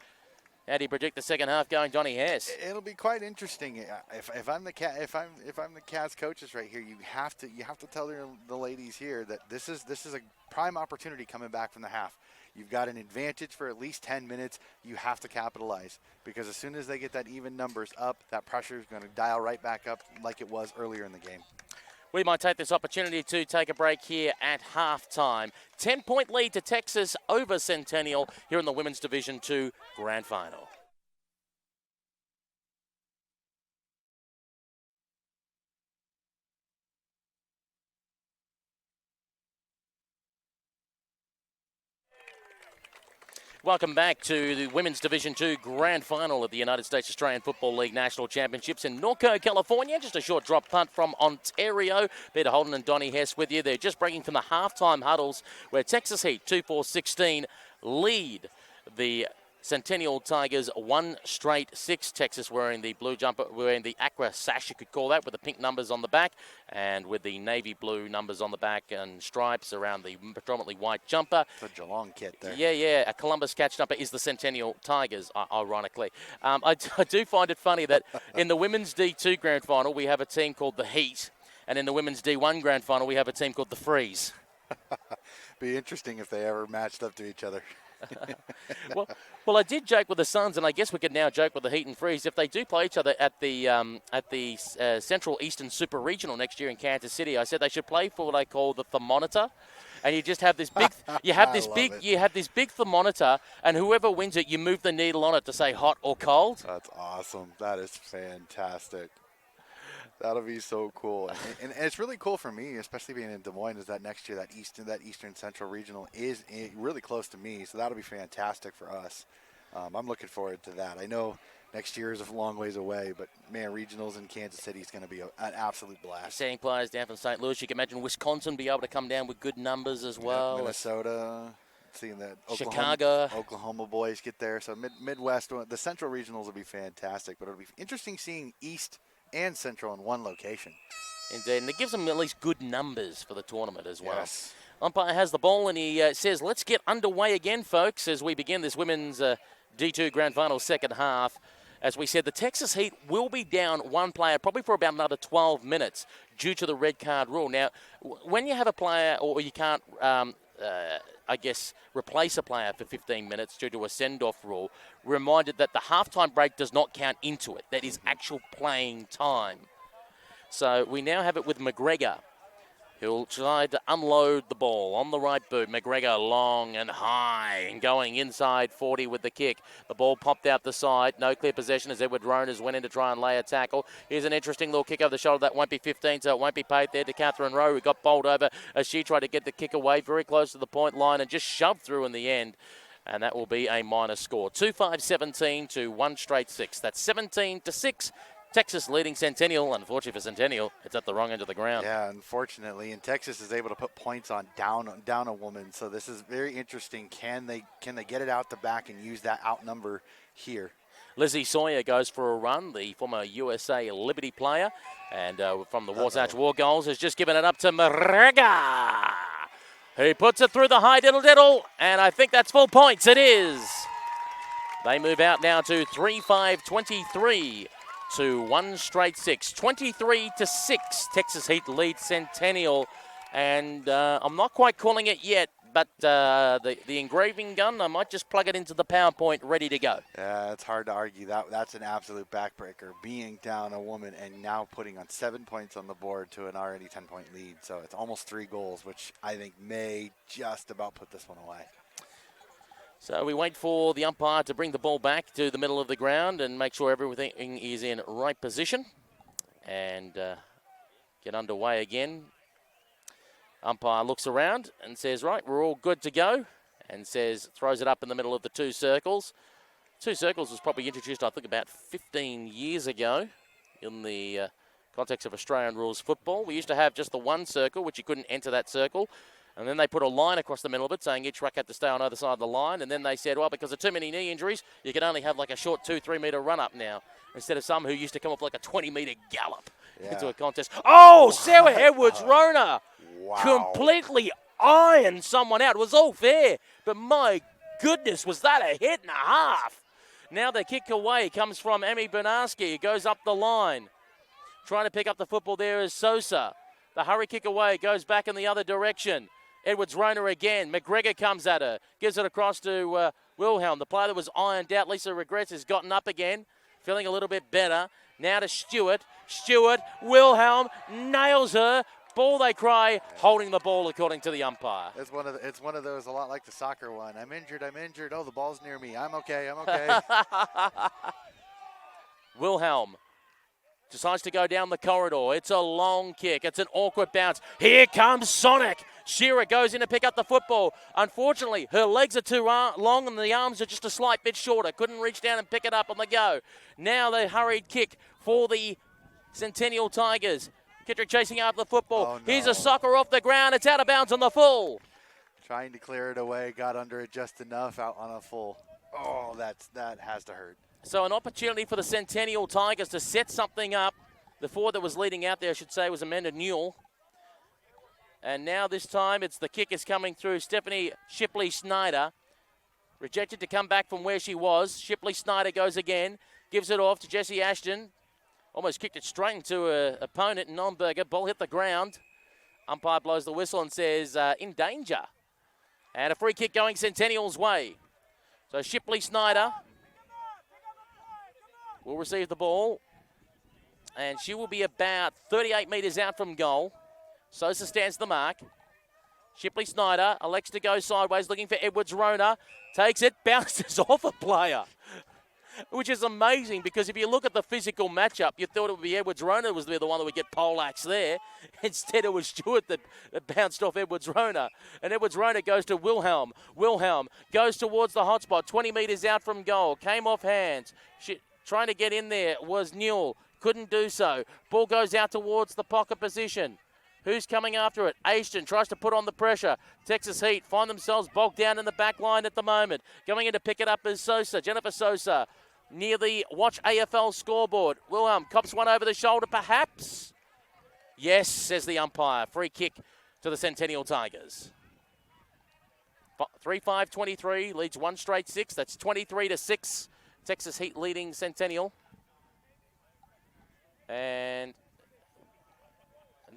J: How do you predict the second half going, Donnie Hess?
K: It'll be quite interesting. If I'm the Cavs coaches right here, you have to tell the ladies here that this is a prime opportunity coming back from the half. You've got an advantage for at least 10 minutes. You have to capitalize, because as soon as they get that even numbers up, that pressure is going to dial right back up like it was earlier in the game.
J: We might take this opportunity to take a break here at halftime. 10-point lead to Texas over Centennial here in the Women's Division II Grand Final. Welcome back to the Women's Division II Grand Final of the United States Australian Football League National Championships in Norco, California. Just a short drop punt from Ontario. Peter Holden and Donnie Hess with you. They're just breaking from the halftime huddles where Texas Heat 2-4-16 lead the Centennial Tigers 1 straight 6. Texas wearing the blue jumper, wearing the Aqua sash, you could call that, with the pink numbers on the back and with the navy blue numbers on the back and stripes around the predominantly white jumper.
K: It's a Geelong kit there.
J: Yeah. A Columbus catch jumper is the Centennial Tigers, ironically. I do find it funny that in the Women's D2 Grand Final, we have a team called the Heat, and in the Women's D1 Grand Final, we have a team called the Freeze.
K: Be interesting if they ever matched up to each other.
J: Well, I did joke with the Suns, and I guess we could now joke with the Heat and Freeze. If they do play each other at the Central Eastern Super Regional next year in Kansas City, I said they should play for what I call the thermometer, and you just have this big, you have this big thermometer, and whoever wins it, you move the needle on it to say hot or cold.
K: That's awesome. That is fantastic. That'll be so cool. And it's really cool for me, especially being in Des Moines, is that next year that Eastern Central Regional is really close to me. So that'll be fantastic for us. I'm looking forward to that. I know next year is a long ways away, but, man, regionals in Kansas City is going to be an absolute blast.
J: Seeing players down from St. Louis. You can imagine Wisconsin be able to come down with good numbers as well.
K: Minnesota, seeing the Oklahoma boys get there. So Midwest, the Central regionals will be fantastic, but it'll be interesting seeing East and Central in one location.
J: Indeed, and it gives them at least good numbers for the tournament as well.
K: Yes.
J: Umpire has the ball, and he says, let's get underway again, folks, as we begin this Women's D2 Grand Final second half. As we said, the Texas Heat will be down one player probably for about another 12 minutes due to the red card rule. Now, when you have a player or you can't, replace a player for 15 minutes due to a send-off rule, we're reminded that the halftime break does not count into it. That is actual playing time. So we now have it with McGregor. He'll try to unload the ball on the right boot. McGregor long and high and going inside 40 with the kick. The ball popped out the side. No clear possession as Edward Ronas went in to try and lay a tackle. Here's an interesting little kick over the shoulder. That won't be 15, so it won't be paid there to Catherine Rowe, who got bowled over as she tried to get the kick away very close to the point line and just shoved through in the end. And that will be a minor score. 2-5-17 to 1 straight 6. That's 17-6. Texas leading Centennial. Unfortunately for Centennial, it's at the wrong end of the ground.
K: Yeah, unfortunately. And Texas is able to put points on down a woman. So this is very interesting. Can they get it out the back and use that outnumber here?
J: Lizzie Sawyer goes for a run, the former USA Liberty player. And from the Wasatch War Goals has just given it up to McGregor. He puts it through the high diddle. And I think that's full points. It is. They move out now to 3-5-23. To 1 straight 6. 23-6. Texas Heat leads Centennial. And I'm not quite calling it yet, but the engraving gun, I might just plug it into the PowerPoint ready to go.
K: Yeah, it's hard to argue. That's an absolute backbreaker. Being down a woman and now putting on 7 points on the board to an already 10-point lead. So it's almost 3 goals, which I think may just about put this one away.
J: So we wait for the umpire to bring the ball back to the middle of the ground and make sure everything is in right position and get underway again. Umpire looks around and says, right, we're all good to go, and throws it up in the middle of the 2 circles. 2 circles was probably introduced, I think, about 15 years ago in the context of Australian rules football. We used to have just the 1 circle, which you couldn't enter that circle. And then they put a line across the middle of it, saying each ruck had to stay on either side of the line. And then they said, well, because of too many knee injuries, you can only have like a short 2-3 metre run-up now, instead of some who used to come up like a 20-metre gallop into a contest. Oh, Sarah Edwards-Rona completely ironed someone out. It was all fair, but my goodness, was that a hit and a half. Now the kick away comes from Emmy Bernarski. He goes up the line. Trying to pick up the football there is Sosa. The hurry kick away goes back in the other direction. Edwards-Rona again. McGregor comes at her. Gives it across to Wilhelm. The player that was ironed out, Lisa Regrets, has gotten up again. Feeling a little bit better. Now to Stewart. Stewart. Wilhelm nails her. Ball, they cry. Holding the ball according to the umpire.
K: It's one of those, a lot like the soccer one. I'm injured. Oh, the ball's near me. I'm okay.
J: Wilhelm decides to go down the corridor. It's a long kick. It's an awkward bounce. Here comes Sonic. Shearer goes in to pick up the football. Unfortunately, her legs are too long and the arms are just a slight bit shorter. Couldn't reach down and pick it up on the go. Now the hurried kick for the Centennial Tigers. Kittrick chasing after the football.
K: Oh, no.
J: Here's a soccer off the ground. It's out of bounds on the full.
K: Trying to clear it away. Got under it just enough out on a full. Oh, that has to hurt.
J: So an opportunity for the Centennial Tigers to set something up. The forward that was leading out there, I should say, was Amanda Newell. And now this time the kick is coming through Stephanie Shipley-Snyder. Rejected to come back from where she was. Shipley-Snyder goes again. Gives it off to Jessie Ashton. Almost kicked it straight into her opponent, Nonberger. Ball hit the ground. Umpire blows the whistle and says, in danger. And a free kick going Centennial's way. So Shipley-Snyder will receive the ball. And she will be about 38 metres out from goal. Sosa stands the mark. Shipley-Snyder elects to go sideways, looking for Edwards-Rona. Takes it, bounces off a player. Which is amazing, because if you look at the physical matchup, you thought it would be Edwards-Rona was the one that would get poleaxed there. Instead, it was Stewart that bounced off Edwards-Rona. And Edwards-Rona goes to Wilhelm. Wilhelm goes towards the hotspot, 20 metres out from goal. Came off hands. Trying to get in there was Newell. Couldn't do so. Ball goes out towards the pocket position. Who's coming after it? Ashton tries to put on the pressure. Texas Heat find themselves bogged down in the back line at the moment. Going in to pick it up is Sosa. Jennifer Sosa near the Watch AFL scoreboard. Wilhelm cops one over the shoulder, perhaps. Yes, says the umpire. Free kick to the Centennial Tigers. 3-5-23 leads 1 straight 6. That's 23-6. Texas Heat leading Centennial. And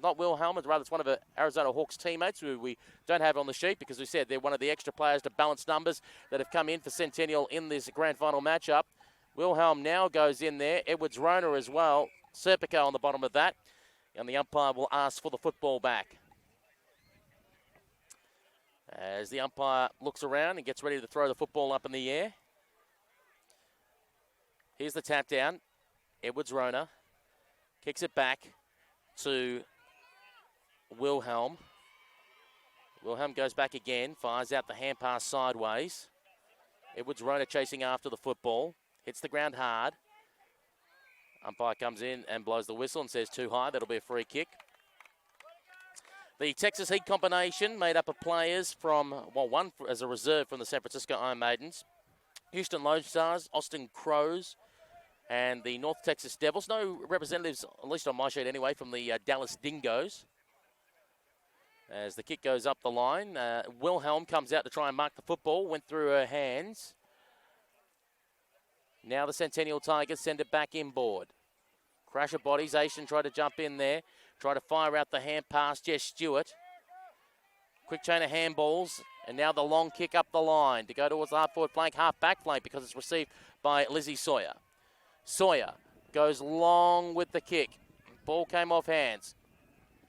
J: not Will Helmond, rather it's one of the Arizona Hawks teammates who we don't have on the sheet because we said they're one of the extra players to balance numbers that have come in for Centennial in this grand final matchup. Wilhelm now goes in there. Edwards Rona as well. Serpico on the bottom of that. And the umpire will ask for the football back. As the umpire looks around and gets ready to throw the football up in the air. Here's the tap down. Edwards Rona kicks it back to Wilhelm. Wilhelm goes back again, fires out the hand pass sideways. Edwards Rona chasing after the football. Hits the ground hard. Umpire comes in and blows the whistle and says too high. That'll be a free kick. The Texas Heat combination made up of players from, well, one as a reserve from the San Francisco Iron Maidens, Houston Lone Stars, Austin Crows, and the North Texas Devils. No representatives, at least on my sheet anyway, from the Dallas Dingoes. As the kick goes up the line, Wilhelm comes out to try and mark the football, went through her hands. Now the Centennial Tigers send it back inboard. Crash of bodies, Asian tried to jump in there, try to fire out the hand pass, Jess Stewart. Quick chain of handballs, and now the long kick up the line to go towards the half-forward flank, half-back flank because it's received by Lizzie Sawyer. Sawyer goes long with the kick. Ball came off hands.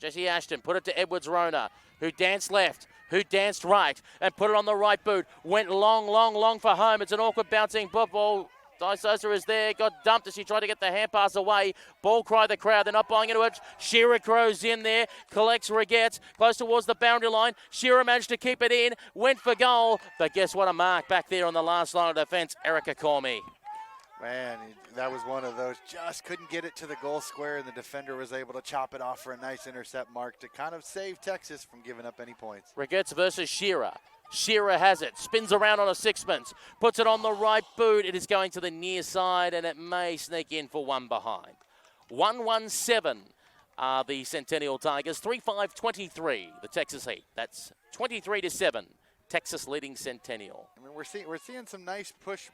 J: Jesse Ashton put it to Edwards Rona, who danced left, who danced right, and put it on the right boot. Went long, long, long for home. It's an awkward bouncing football. Sosa is there, got dumped as she tried to get the hand pass away. Ball cry the crowd, they're not buying into it. Shearer Crow's in there, collects, regettes, close towards the boundary line. Shearer managed to keep it in, went for goal, but guess what, a mark back there on the last line of defence, Erica Cormie.
K: Man, that was one of those, just couldn't get it to the goal square, and the defender was able to chop it off for a nice intercept mark to kind of save Texas from giving up any points.
J: Regettes versus Shearer. Shearer has it, spins around on a sixpence, puts it on the right boot. It is going to the near side, and it may sneak in for one behind. 1-1-7 are the Centennial Tigers. 3-5-23, the Texas Heat. That's 23-7. Texas leading Centennial.
K: I mean, we're seeing some nice push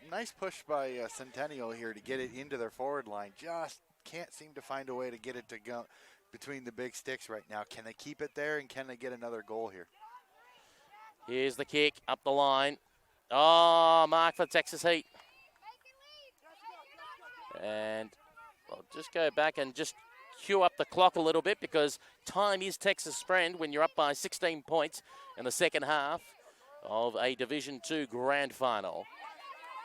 K: by Centennial here to get it into their forward line. Just can't seem to find a way to get it to go between the big sticks right now. Can they keep it there, and can they get another goal here?
J: Here's the kick up the line. Oh, mark for Texas Heat. And I'll just go back and just cue up the clock a little bit because time is Texas' friend when you're up by 16 points in the second half of a Division II grand final.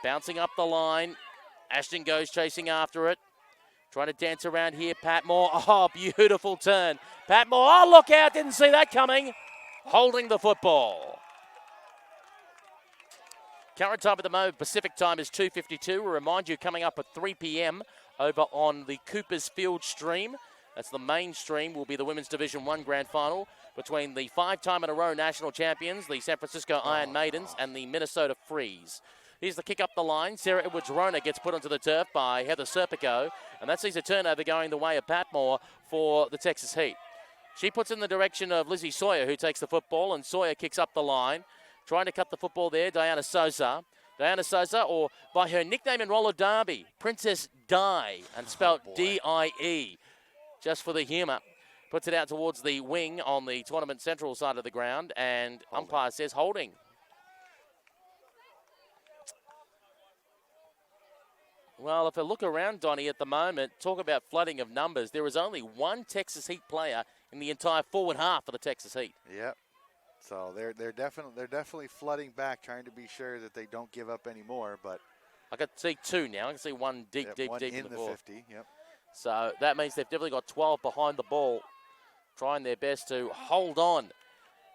J: Bouncing up the line. Ashton goes chasing after it. Trying to dance around here. Pat Moore. Oh, beautiful turn. Pat Moore. Oh, look out. Didn't see that coming. Holding the football. Current time at the moment, Pacific time, is 2:52. We'll remind you, coming up at 3 p.m. over on the Coopers Field stream. That's the main stream, will be the Women's Division I Grand Final between the 5-time-in-a-row national champions, the San Francisco Iron Maidens, and the Minnesota Freeze. Here's the kick up the line. Sarah Edwards-Rona gets put onto the turf by Heather Serpico, and that sees a turnover going the way of Pat Moore for the Texas Heat. She puts in the direction of Lizzie Sawyer, who takes the football, and Sawyer kicks up the line. Trying to cut the football there, Diana Sosa. Diana Sosa, or by her nickname in roller derby, Princess Di, and spelled D-I-E, just for the humour. Puts it out towards the wing on the tournament central side of the ground, and umpire says holding. Well, if I look around, Donnie, at the moment, talk about flooding of numbers, there is only one Texas Heat player in the entire forward half of the Texas Heat.
K: Yep. So they're definitely flooding back, trying to be sure that they don't give up any more. But
J: I can see two now. I can see one deep
K: one
J: in
K: the
J: the
K: 50. Yep.
J: So that means they've definitely got 12 behind the ball, trying their best to hold on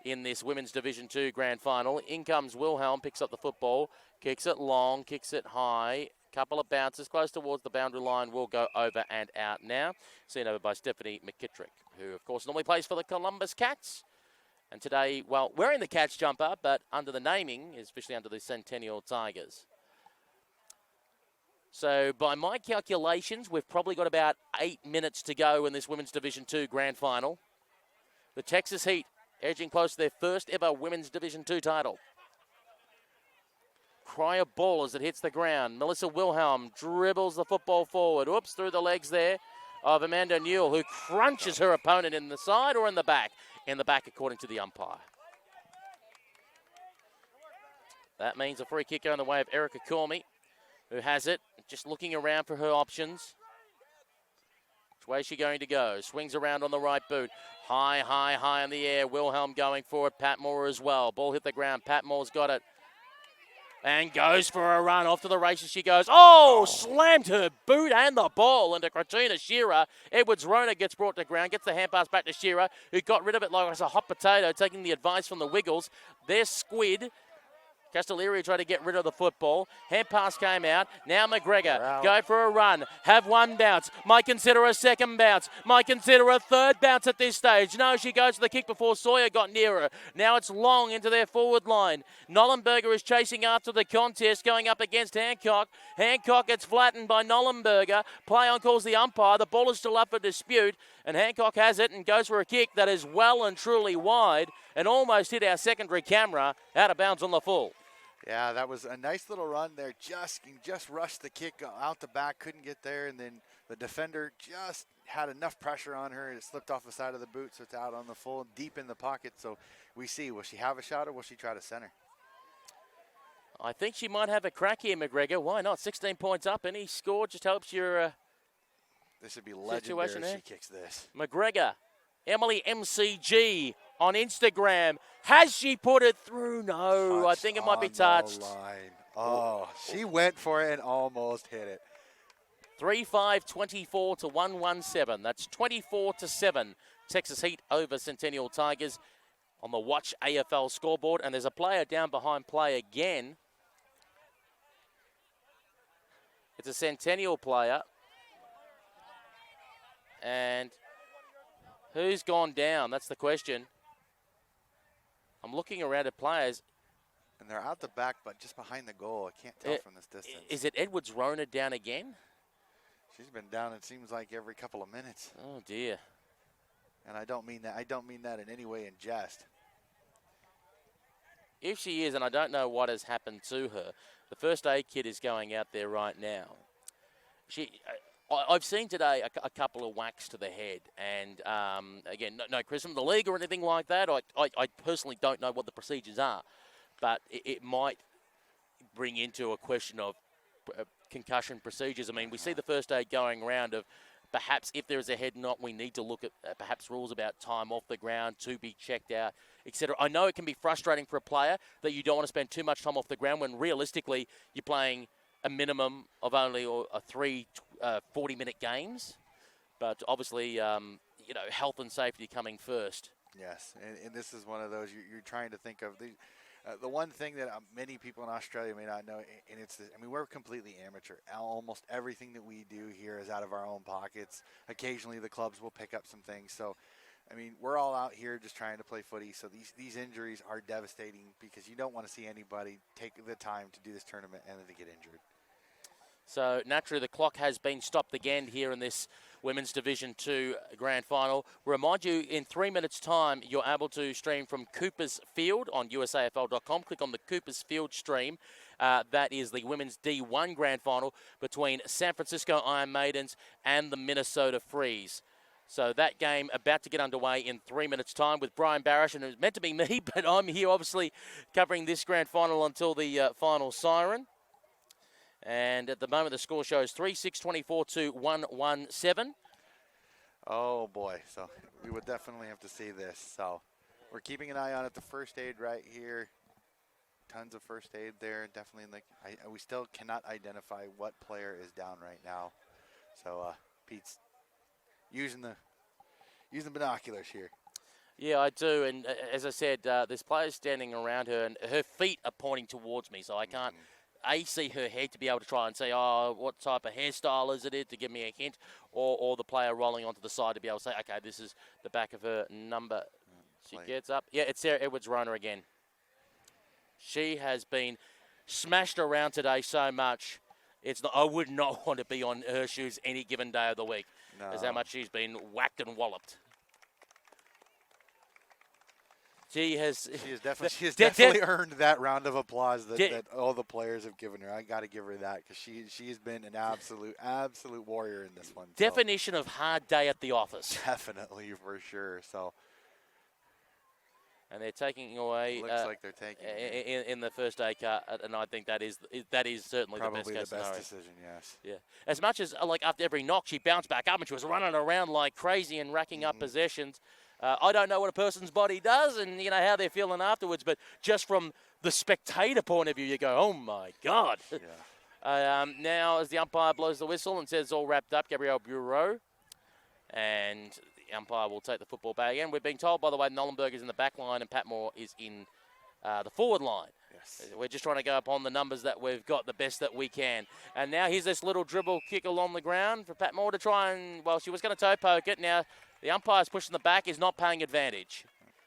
J: in this Women's Division II Grand Final. In comes Wilhelm, picks up the football, kicks it long, kicks it high. Couple of bounces close towards the boundary line will go over and out now. Seen over by Stephanie McKittrick, who, of course, normally plays for the Columbus Cats. And today, well, wearing the Cats jumper, but under the naming, especially under the Centennial Tigers. So by my calculations, we've probably got about 8 minutes to go in this Women's Division II Grand Final. The Texas Heat edging close to their first ever Women's Division II title. cry of ball as it hits the ground. Melissa Wilhelm dribbles the football forward. Oops, through the legs there of Amanda Newell, who crunches her opponent in the side or in the back? In the back, according to the umpire. That means a free kick going the way of Erica Cormie, who has it, just looking around for her options. Which way is she going to go? Swings around on the right boot. High, high, high in the air. Wilhelm going for it. Pat Moore as well. Ball hit the ground. Pat Moore's got it. And goes for a run. Off to the races she goes. Oh, slammed her boot and the ball into Christina Shearer. Edwards Rona gets brought to ground. Gets the hand pass back to Shearer, who got rid of it like it was a hot potato, taking the advice from the Wiggles. There's Squid. Castellieri tried to get rid of the football. Hand pass came out. Now McGregor. Go for a run. Have one bounce. Might consider a second bounce. Might consider a third bounce at this stage. No, she goes for the kick before Sawyer got nearer. Now it's long into their forward line. Nollenberger is chasing after the contest, going up against Hancock. Hancock gets flattened by Nollenberger. Play on calls the umpire. The ball is still up for dispute. And Hancock has it and goes for a kick that is well and truly wide and almost hit our secondary camera out of bounds on the full.
K: Yeah, that was a nice little run there. Just rushed the kick out the back, couldn't get there, and then the defender just had enough pressure on her. It slipped off the side of the boot, so it's out on the full, deep in the pocket. So we see, will she have a shot or will she try to center?
J: I think she might have a crack here, McGregor. Why not? 16 points up. Any score just helps your
K: this would be legendary if she kicks this.
J: McGregor, Emily MCG on Instagram. Has she put it through? No, I think it might be touched.
K: Oh, she went for it and almost hit it.
J: 3-5-24 to 1-1-7. That's 24-7. Texas Heat over Centennial Tigers on the Watch AFL scoreboard. And there's a player down behind play again. It's a Centennial player. And who's gone down? That's the question. I'm looking around at players.
K: And they're out the back, but just behind the goal. I can't tell from this distance.
J: Is it Edwards Rona down again?
K: She's been down, it seems like, every couple of minutes.
J: Oh, dear.
K: And I don't mean that. I don't mean that in any way in jest.
J: If she is, and I don't know what has happened to her, the first aid kit is going out there right now. I've seen today a couple of whacks to the head, and again, no criticism of the league or anything like that. I personally don't know what the procedures are, but it might bring into a question of concussion procedures. I mean, we see the first aid going around of perhaps if there is a head knock, we need to look at perhaps rules about time off the ground to be checked out, etc. I know it can be frustrating for a player that you don't want to spend too much time off the ground when realistically you're playing a minimum of only three 40-minute games. But obviously, health and safety coming first.
K: Yes, and this is one of those you're trying to think of. The one thing that many people in Australia may not know, and it's this, I mean, we're completely amateur. Almost everything that we do here is out of our own pockets. Occasionally the clubs will pick up some things. So, I mean, we're all out here just trying to play footy. So these injuries are devastating because you don't want to see anybody take the time to do this tournament and then to get injured.
J: So, naturally, the clock has been stopped again here in this Women's Division 2 Grand Final. Remind you, in 3 minutes' time, you're able to stream from Cooper's Field on USAFL.com. Click on the Cooper's Field stream. That is the Women's D1 Grand Final between San Francisco Iron Maidens and the Minnesota Freeze. So that game about to get underway in 3 minutes' time with Brian Barish, and it was meant to be me, but I'm here obviously covering this Grand Final until the final siren. And at the moment, the score shows 3-6-24 to 1-1-7.
K: Oh, boy. So we would definitely have to see this. So we're keeping an eye on it. The first aid right here. Tons of first aid there. Definitely. We still cannot identify what player is down right now. So Pete's using the binoculars here.
J: Yeah, I do. And as I said, there's players standing around her, and her feet are pointing towards me, so I can't see her head to be able to try and say, what type of hairstyle is it to give me a hint, or the player rolling onto the side to be able to say, okay, this is the back of her number. She gets up. Yeah, it's Sarah Edwards-Rona again. She has been smashed around today so much. I would not want to be on her shoes any given day of the week. No. As how much she's been whacked and walloped.
K: She has definitely earned that round of applause that all the players have given her. I got to give her that because she's been an absolute warrior in this one.
J: Definition of hard day at the office.
K: Definitely, for sure. So.
J: And they're taking away.
K: Looks like they're taking
J: in the first day cut, and I think that is certainly
K: probably
J: the best
K: best
J: scenario.
K: Decision. Yes.
J: Yeah. As much as like after every knock, she bounced back up and she was running around like crazy and racking up possessions. I don't know what a person's body does and how they're feeling afterwards, but just from the spectator point of view, you go, oh my God.
K: Yeah.
J: Now, as the umpire blows the whistle and says all wrapped up, Gabrielle Bureau, and the umpire will take the football back again. We're being told, by the way, Nollenberg is in the back line and Patmore is in the forward line.
K: Yes.
J: We're just trying to go upon the numbers that we've got the best that we can. And now here's this little dribble kick along the ground for Patmore to try and, well, she was going to toe poke it. Now the umpire's pushing the back, is not paying advantage.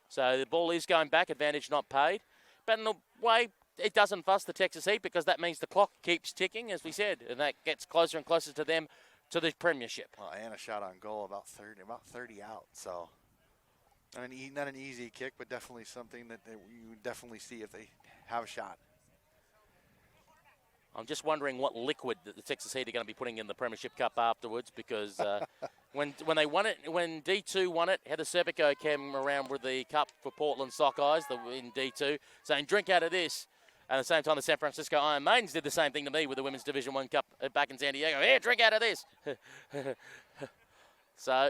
J: So the ball is going back, advantage not paid. But in a way, it doesn't fuss the Texas Heat because that means the clock keeps ticking, as we said, and that gets closer and closer to them to the premiership.
K: Well, Anna shot on goal about 30 out, so not an easy kick, but definitely something that you definitely see if they have a shot.
J: I'm just wondering what liquid that the Texas Heat are going to be putting in the Premiership Cup afterwards, because when they won it, when D2 won it, Heather Serpico came around with the cup for Portland Sockeyes in D2, saying, drink out of this. And at the same time, the San Francisco Iron Maidens did the same thing to me with the Women's Division 1 Cup back in San Diego. Here, drink out of this. So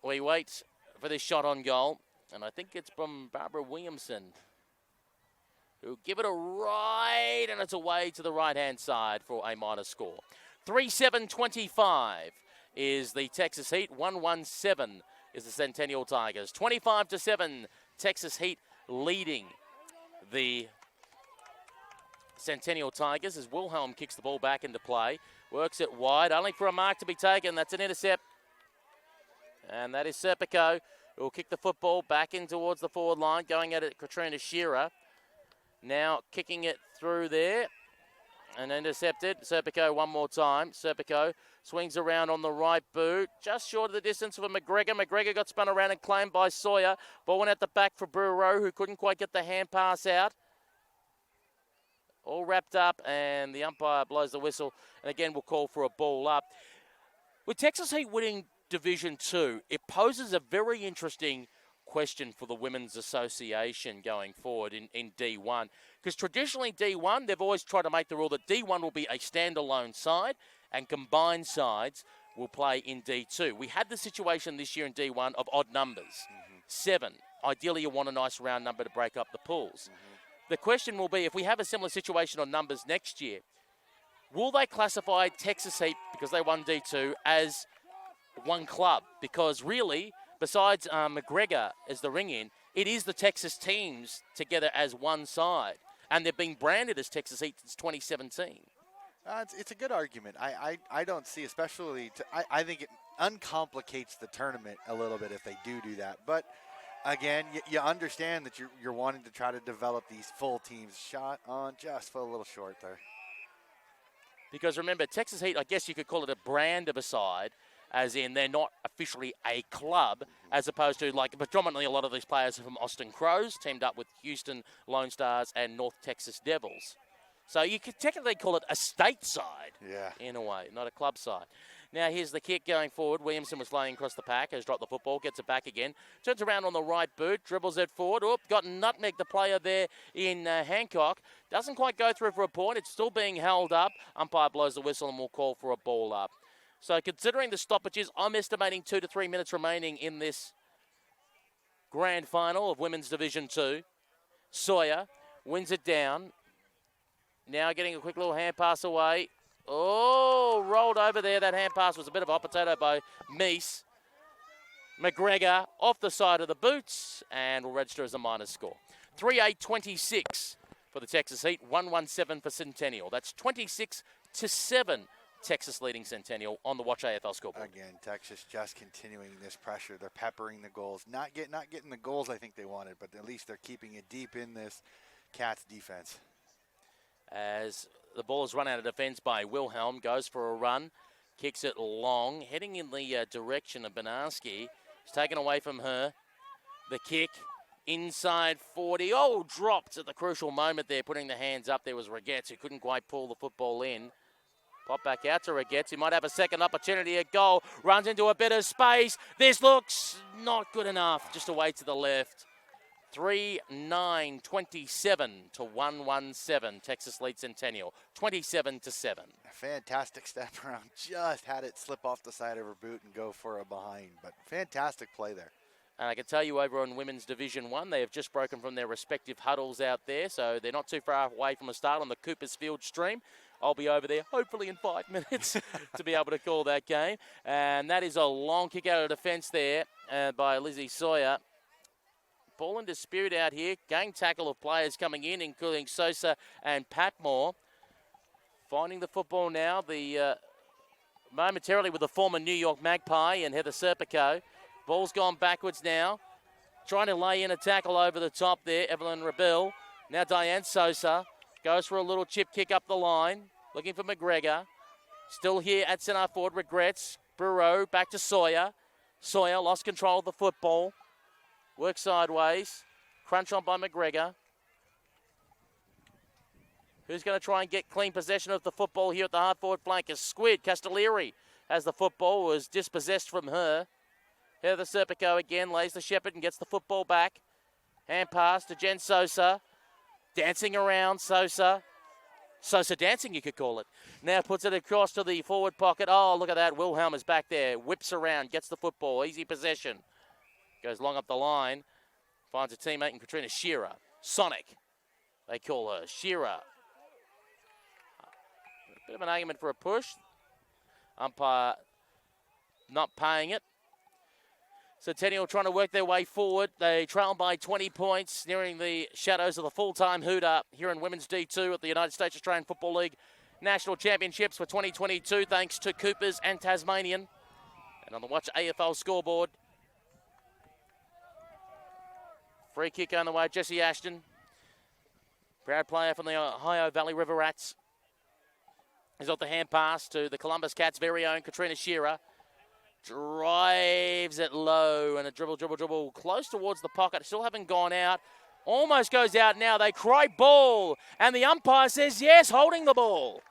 J: we wait for this shot on goal, and I think it's from Barbara Williamson, who'll give it a right, and it's away to the right-hand side for a minor score. 3-7-25 is the Texas Heat. 1-1-7 is the Centennial Tigers. 25-7, Texas Heat leading the Centennial Tigers as Wilhelm kicks the ball back into play. Works it wide, only for a mark to be taken. That's an intercept. And that is Serpico, who will kick the football back in towards the forward line, going at it, Katrina Shearer. Now kicking it through there and intercepted. Serpico one more time. Serpico swings around on the right boot, just short of the distance of McGregor. McGregor got spun around and claimed by Sawyer. Ball went at the back for Bureau, who couldn't quite get the hand pass out. All wrapped up, and the umpire blows the whistle, and again we'll call for a ball up. With Texas Heat winning Division 2, it poses a very interesting question for the Women's Association going forward in D1. Because traditionally D1, they've always tried to make the rule that D1 will be a standalone side and combined sides will play in D2. We had the situation this year in D1 of odd numbers, 7. Ideally, you want a nice round number to break up the pools. The question will be, if we have a similar situation on numbers next year, will they classify Texas Heat, because they won D2, as one club? Because really, besides McGregor as the ring-in, it is the Texas teams together as one side. And they've been branded as Texas Heat since 2017.
K: It's a good argument. I don't see, especially, I think it uncomplicates the tournament a little bit if they do that. But again, you understand that you're wanting to try to develop these full teams. Shot on just a little short there.
J: Because remember, Texas Heat, I guess you could call it a brand of a side, as in they're not officially a club, as opposed to, like, predominantly a lot of these players are from Austin Crows, teamed up with Houston Lone Stars and North Texas Devils. So you could technically call it a state side, in a way, not a club side. Now here's the kick going forward. Williamson was laying across the pack, has dropped the football, gets it back again. Turns around on the right boot, dribbles it forward. Oop, got nutmeg the player there in Hancock. Doesn't quite go through for a point. It's still being held up. Umpire blows the whistle and will call for a ball up. So considering the stoppages, I'm estimating 2 to 3 minutes remaining in this grand final of Women's Division 2. Sawyer wins it down. Now getting a quick little hand pass away. Oh, rolled over there. That hand pass was a bit of a hot potato by Meese. McGregor off the side of the boots and will register as a minor score. 3-8-26 for the Texas Heat. 1-1-7 for Centennial. That's 26-7. Texas leading Centennial on the Watch AFL scoreboard.
K: Again, Texas just continuing this pressure. They're peppering the goals. Not getting the goals I think they wanted, but at least they're keeping it deep in this Cats defense.
J: As the ball is run out of defense by Wilhelm, goes for a run, kicks it long, heading in the direction of Banarski. It's taken away from her. The kick Inside 40. Oh, dropped at the crucial moment there, putting the hands up. There was Regetz, who couldn't quite pull the football in. Pop back out to Regetz. He might have a second opportunity at goal. Runs into a bit of space. This looks not good enough. Just away to the left. 3-9-27 to 1-1-7. Texas leads Centennial. 27-7.
K: A fantastic step around. Just had it slip off the side of her boot and go for a behind. But fantastic play there.
J: And I can tell you over on Women's Division 1, they have just broken from their respective huddles out there, so they're not too far away from the start on the Coopersfield stream. I'll be over there hopefully in 5 minutes to be able to call that game. And that is a long kick out of defence there by Lizzie Sawyer. Ball in dispute out here. Gang tackle of players coming in, including Sosa and Patmore. Finding the football now, momentarily with the former New York Magpie and Heather Serpico. Ball's gone backwards now. Trying to lay in a tackle over the top there, Evelyn Rebel. Now Diane Sosa goes for a little chip kick up the line. Looking for McGregor. Still here at centre forward, Regrets. Bureau back to Sawyer. Sawyer lost control of the football. Work sideways. Crunch on by McGregor. Who's going to try and get clean possession of the football here at the hard forward flank? Is Squid. Castellieri has the football, was dispossessed from her. Heather Serpico again, lays the shepherd and gets the football back. Hand pass to Jen Sosa. Dancing around, Sosa. Sosa dancing, you could call it. Now puts it across to the forward pocket. Oh, look at that. Wilhelm is back there. Whips around, gets the football. Easy possession. Goes long up the line. Finds a teammate in Katrina Shearer. Sonic, they call her. Shearer. A bit of an argument for a push. Umpire not paying it. Centennial trying to work their way forward. They trail by 20 points, nearing the shadows of the full-time Hooter here in Women's D2 at the United States Australian Football League National Championships for 2022, thanks to Coopers and Tasmanian. And on the Watch AFL scoreboard, free kick on the way, Jesse Ashton. Proud player from the Ohio Valley River Rats. He's got the hand pass to the Columbus Cats' very own Katrina Shearer. Drives it low and a dribble close towards the pocket. Still haven't gone out. Almost goes out now. They cry ball. And the umpire says yes, holding the ball.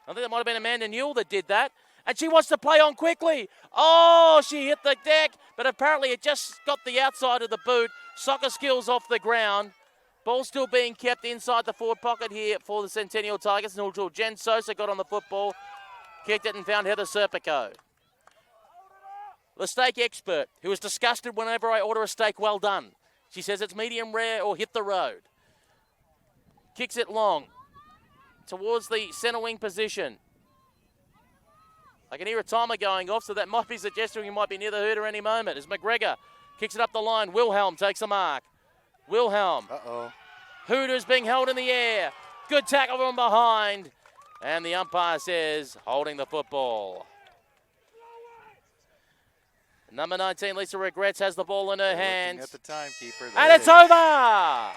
J: I think it might have been Amanda Newell that did that. And she wants to play on quickly. Oh, she hit the deck. But apparently it just got the outside of the boot. Soccer skills off the ground. Ball still being kept inside the forward pocket here for the Centennial Tigers. Until Jen Sosa got on the football. Kicked it and found Heather Serpico. The steak expert, who is disgusted whenever I order a steak well done. She says it's medium rare or hit the road. Kicks it long towards the centre wing position. I can hear a timer going off, so that might be suggesting he might be near the Hooter any moment. As McGregor kicks it up the line, Wilhelm takes a mark. Wilhelm. Hooters being held in the air. Good tackle from behind. And the umpire says, holding the football. Number 19, Lisa Regrets, has the ball in her hands.
K: At the timekeeper.
J: And it's over!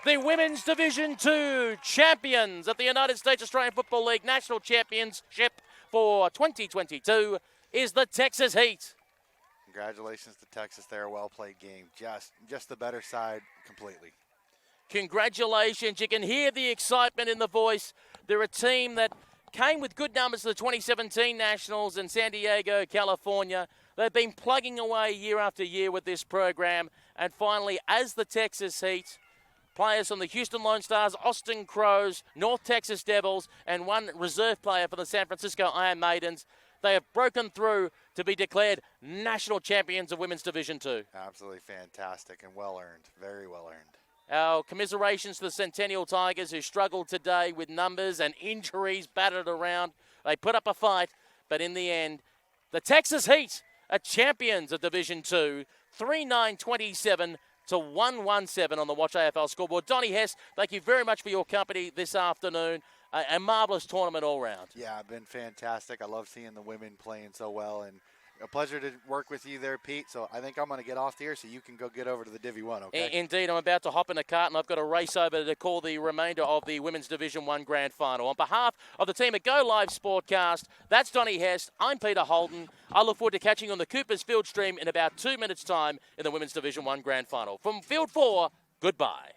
J: The Women's Division 2 champions at the United States Australian Football League National Championship for 2022 is the Texas Heat.
K: Congratulations to Texas there. A well-played game. Just the better side completely.
J: Congratulations. You can hear the excitement in the voice. They're a team that came with good numbers to the 2017 Nationals in San Diego, California. They've been plugging away year after year with this program. And finally, as the Texas Heat, players from the Houston Lone Stars, Austin Crows, North Texas Devils, and one reserve player for the San Francisco Iron Maidens, they have broken through to be declared national champions of Women's Division 2.
K: Absolutely fantastic and well-earned. Very well-earned.
J: Our commiserations to the Centennial Tigers, who struggled today with numbers and injuries battered around. They put up a fight, but in the end, the Texas Heat are champions of Division 2, 3-9-27 to 1-1-7 on the Watch AFL scoreboard. Donnie Hess, thank you very much for your company this afternoon. A marvellous tournament all round.
K: Yeah, been fantastic. I love seeing the women playing so well, and a pleasure to work with you there, Pete. So I think I'm going to get off here so you can go get over to the Divi 1, okay?
J: Indeed, I'm about to hop in a cart and I've got to race over to call the remainder of the Women's Division 1 Grand Final. On behalf of the team at Go Live Sportcast, that's Donnie Hest, I'm Peter Holden. I look forward to catching you on the Coopers Field stream in about 2 minutes' time in the Women's Division 1 Grand Final. From Field 4, goodbye.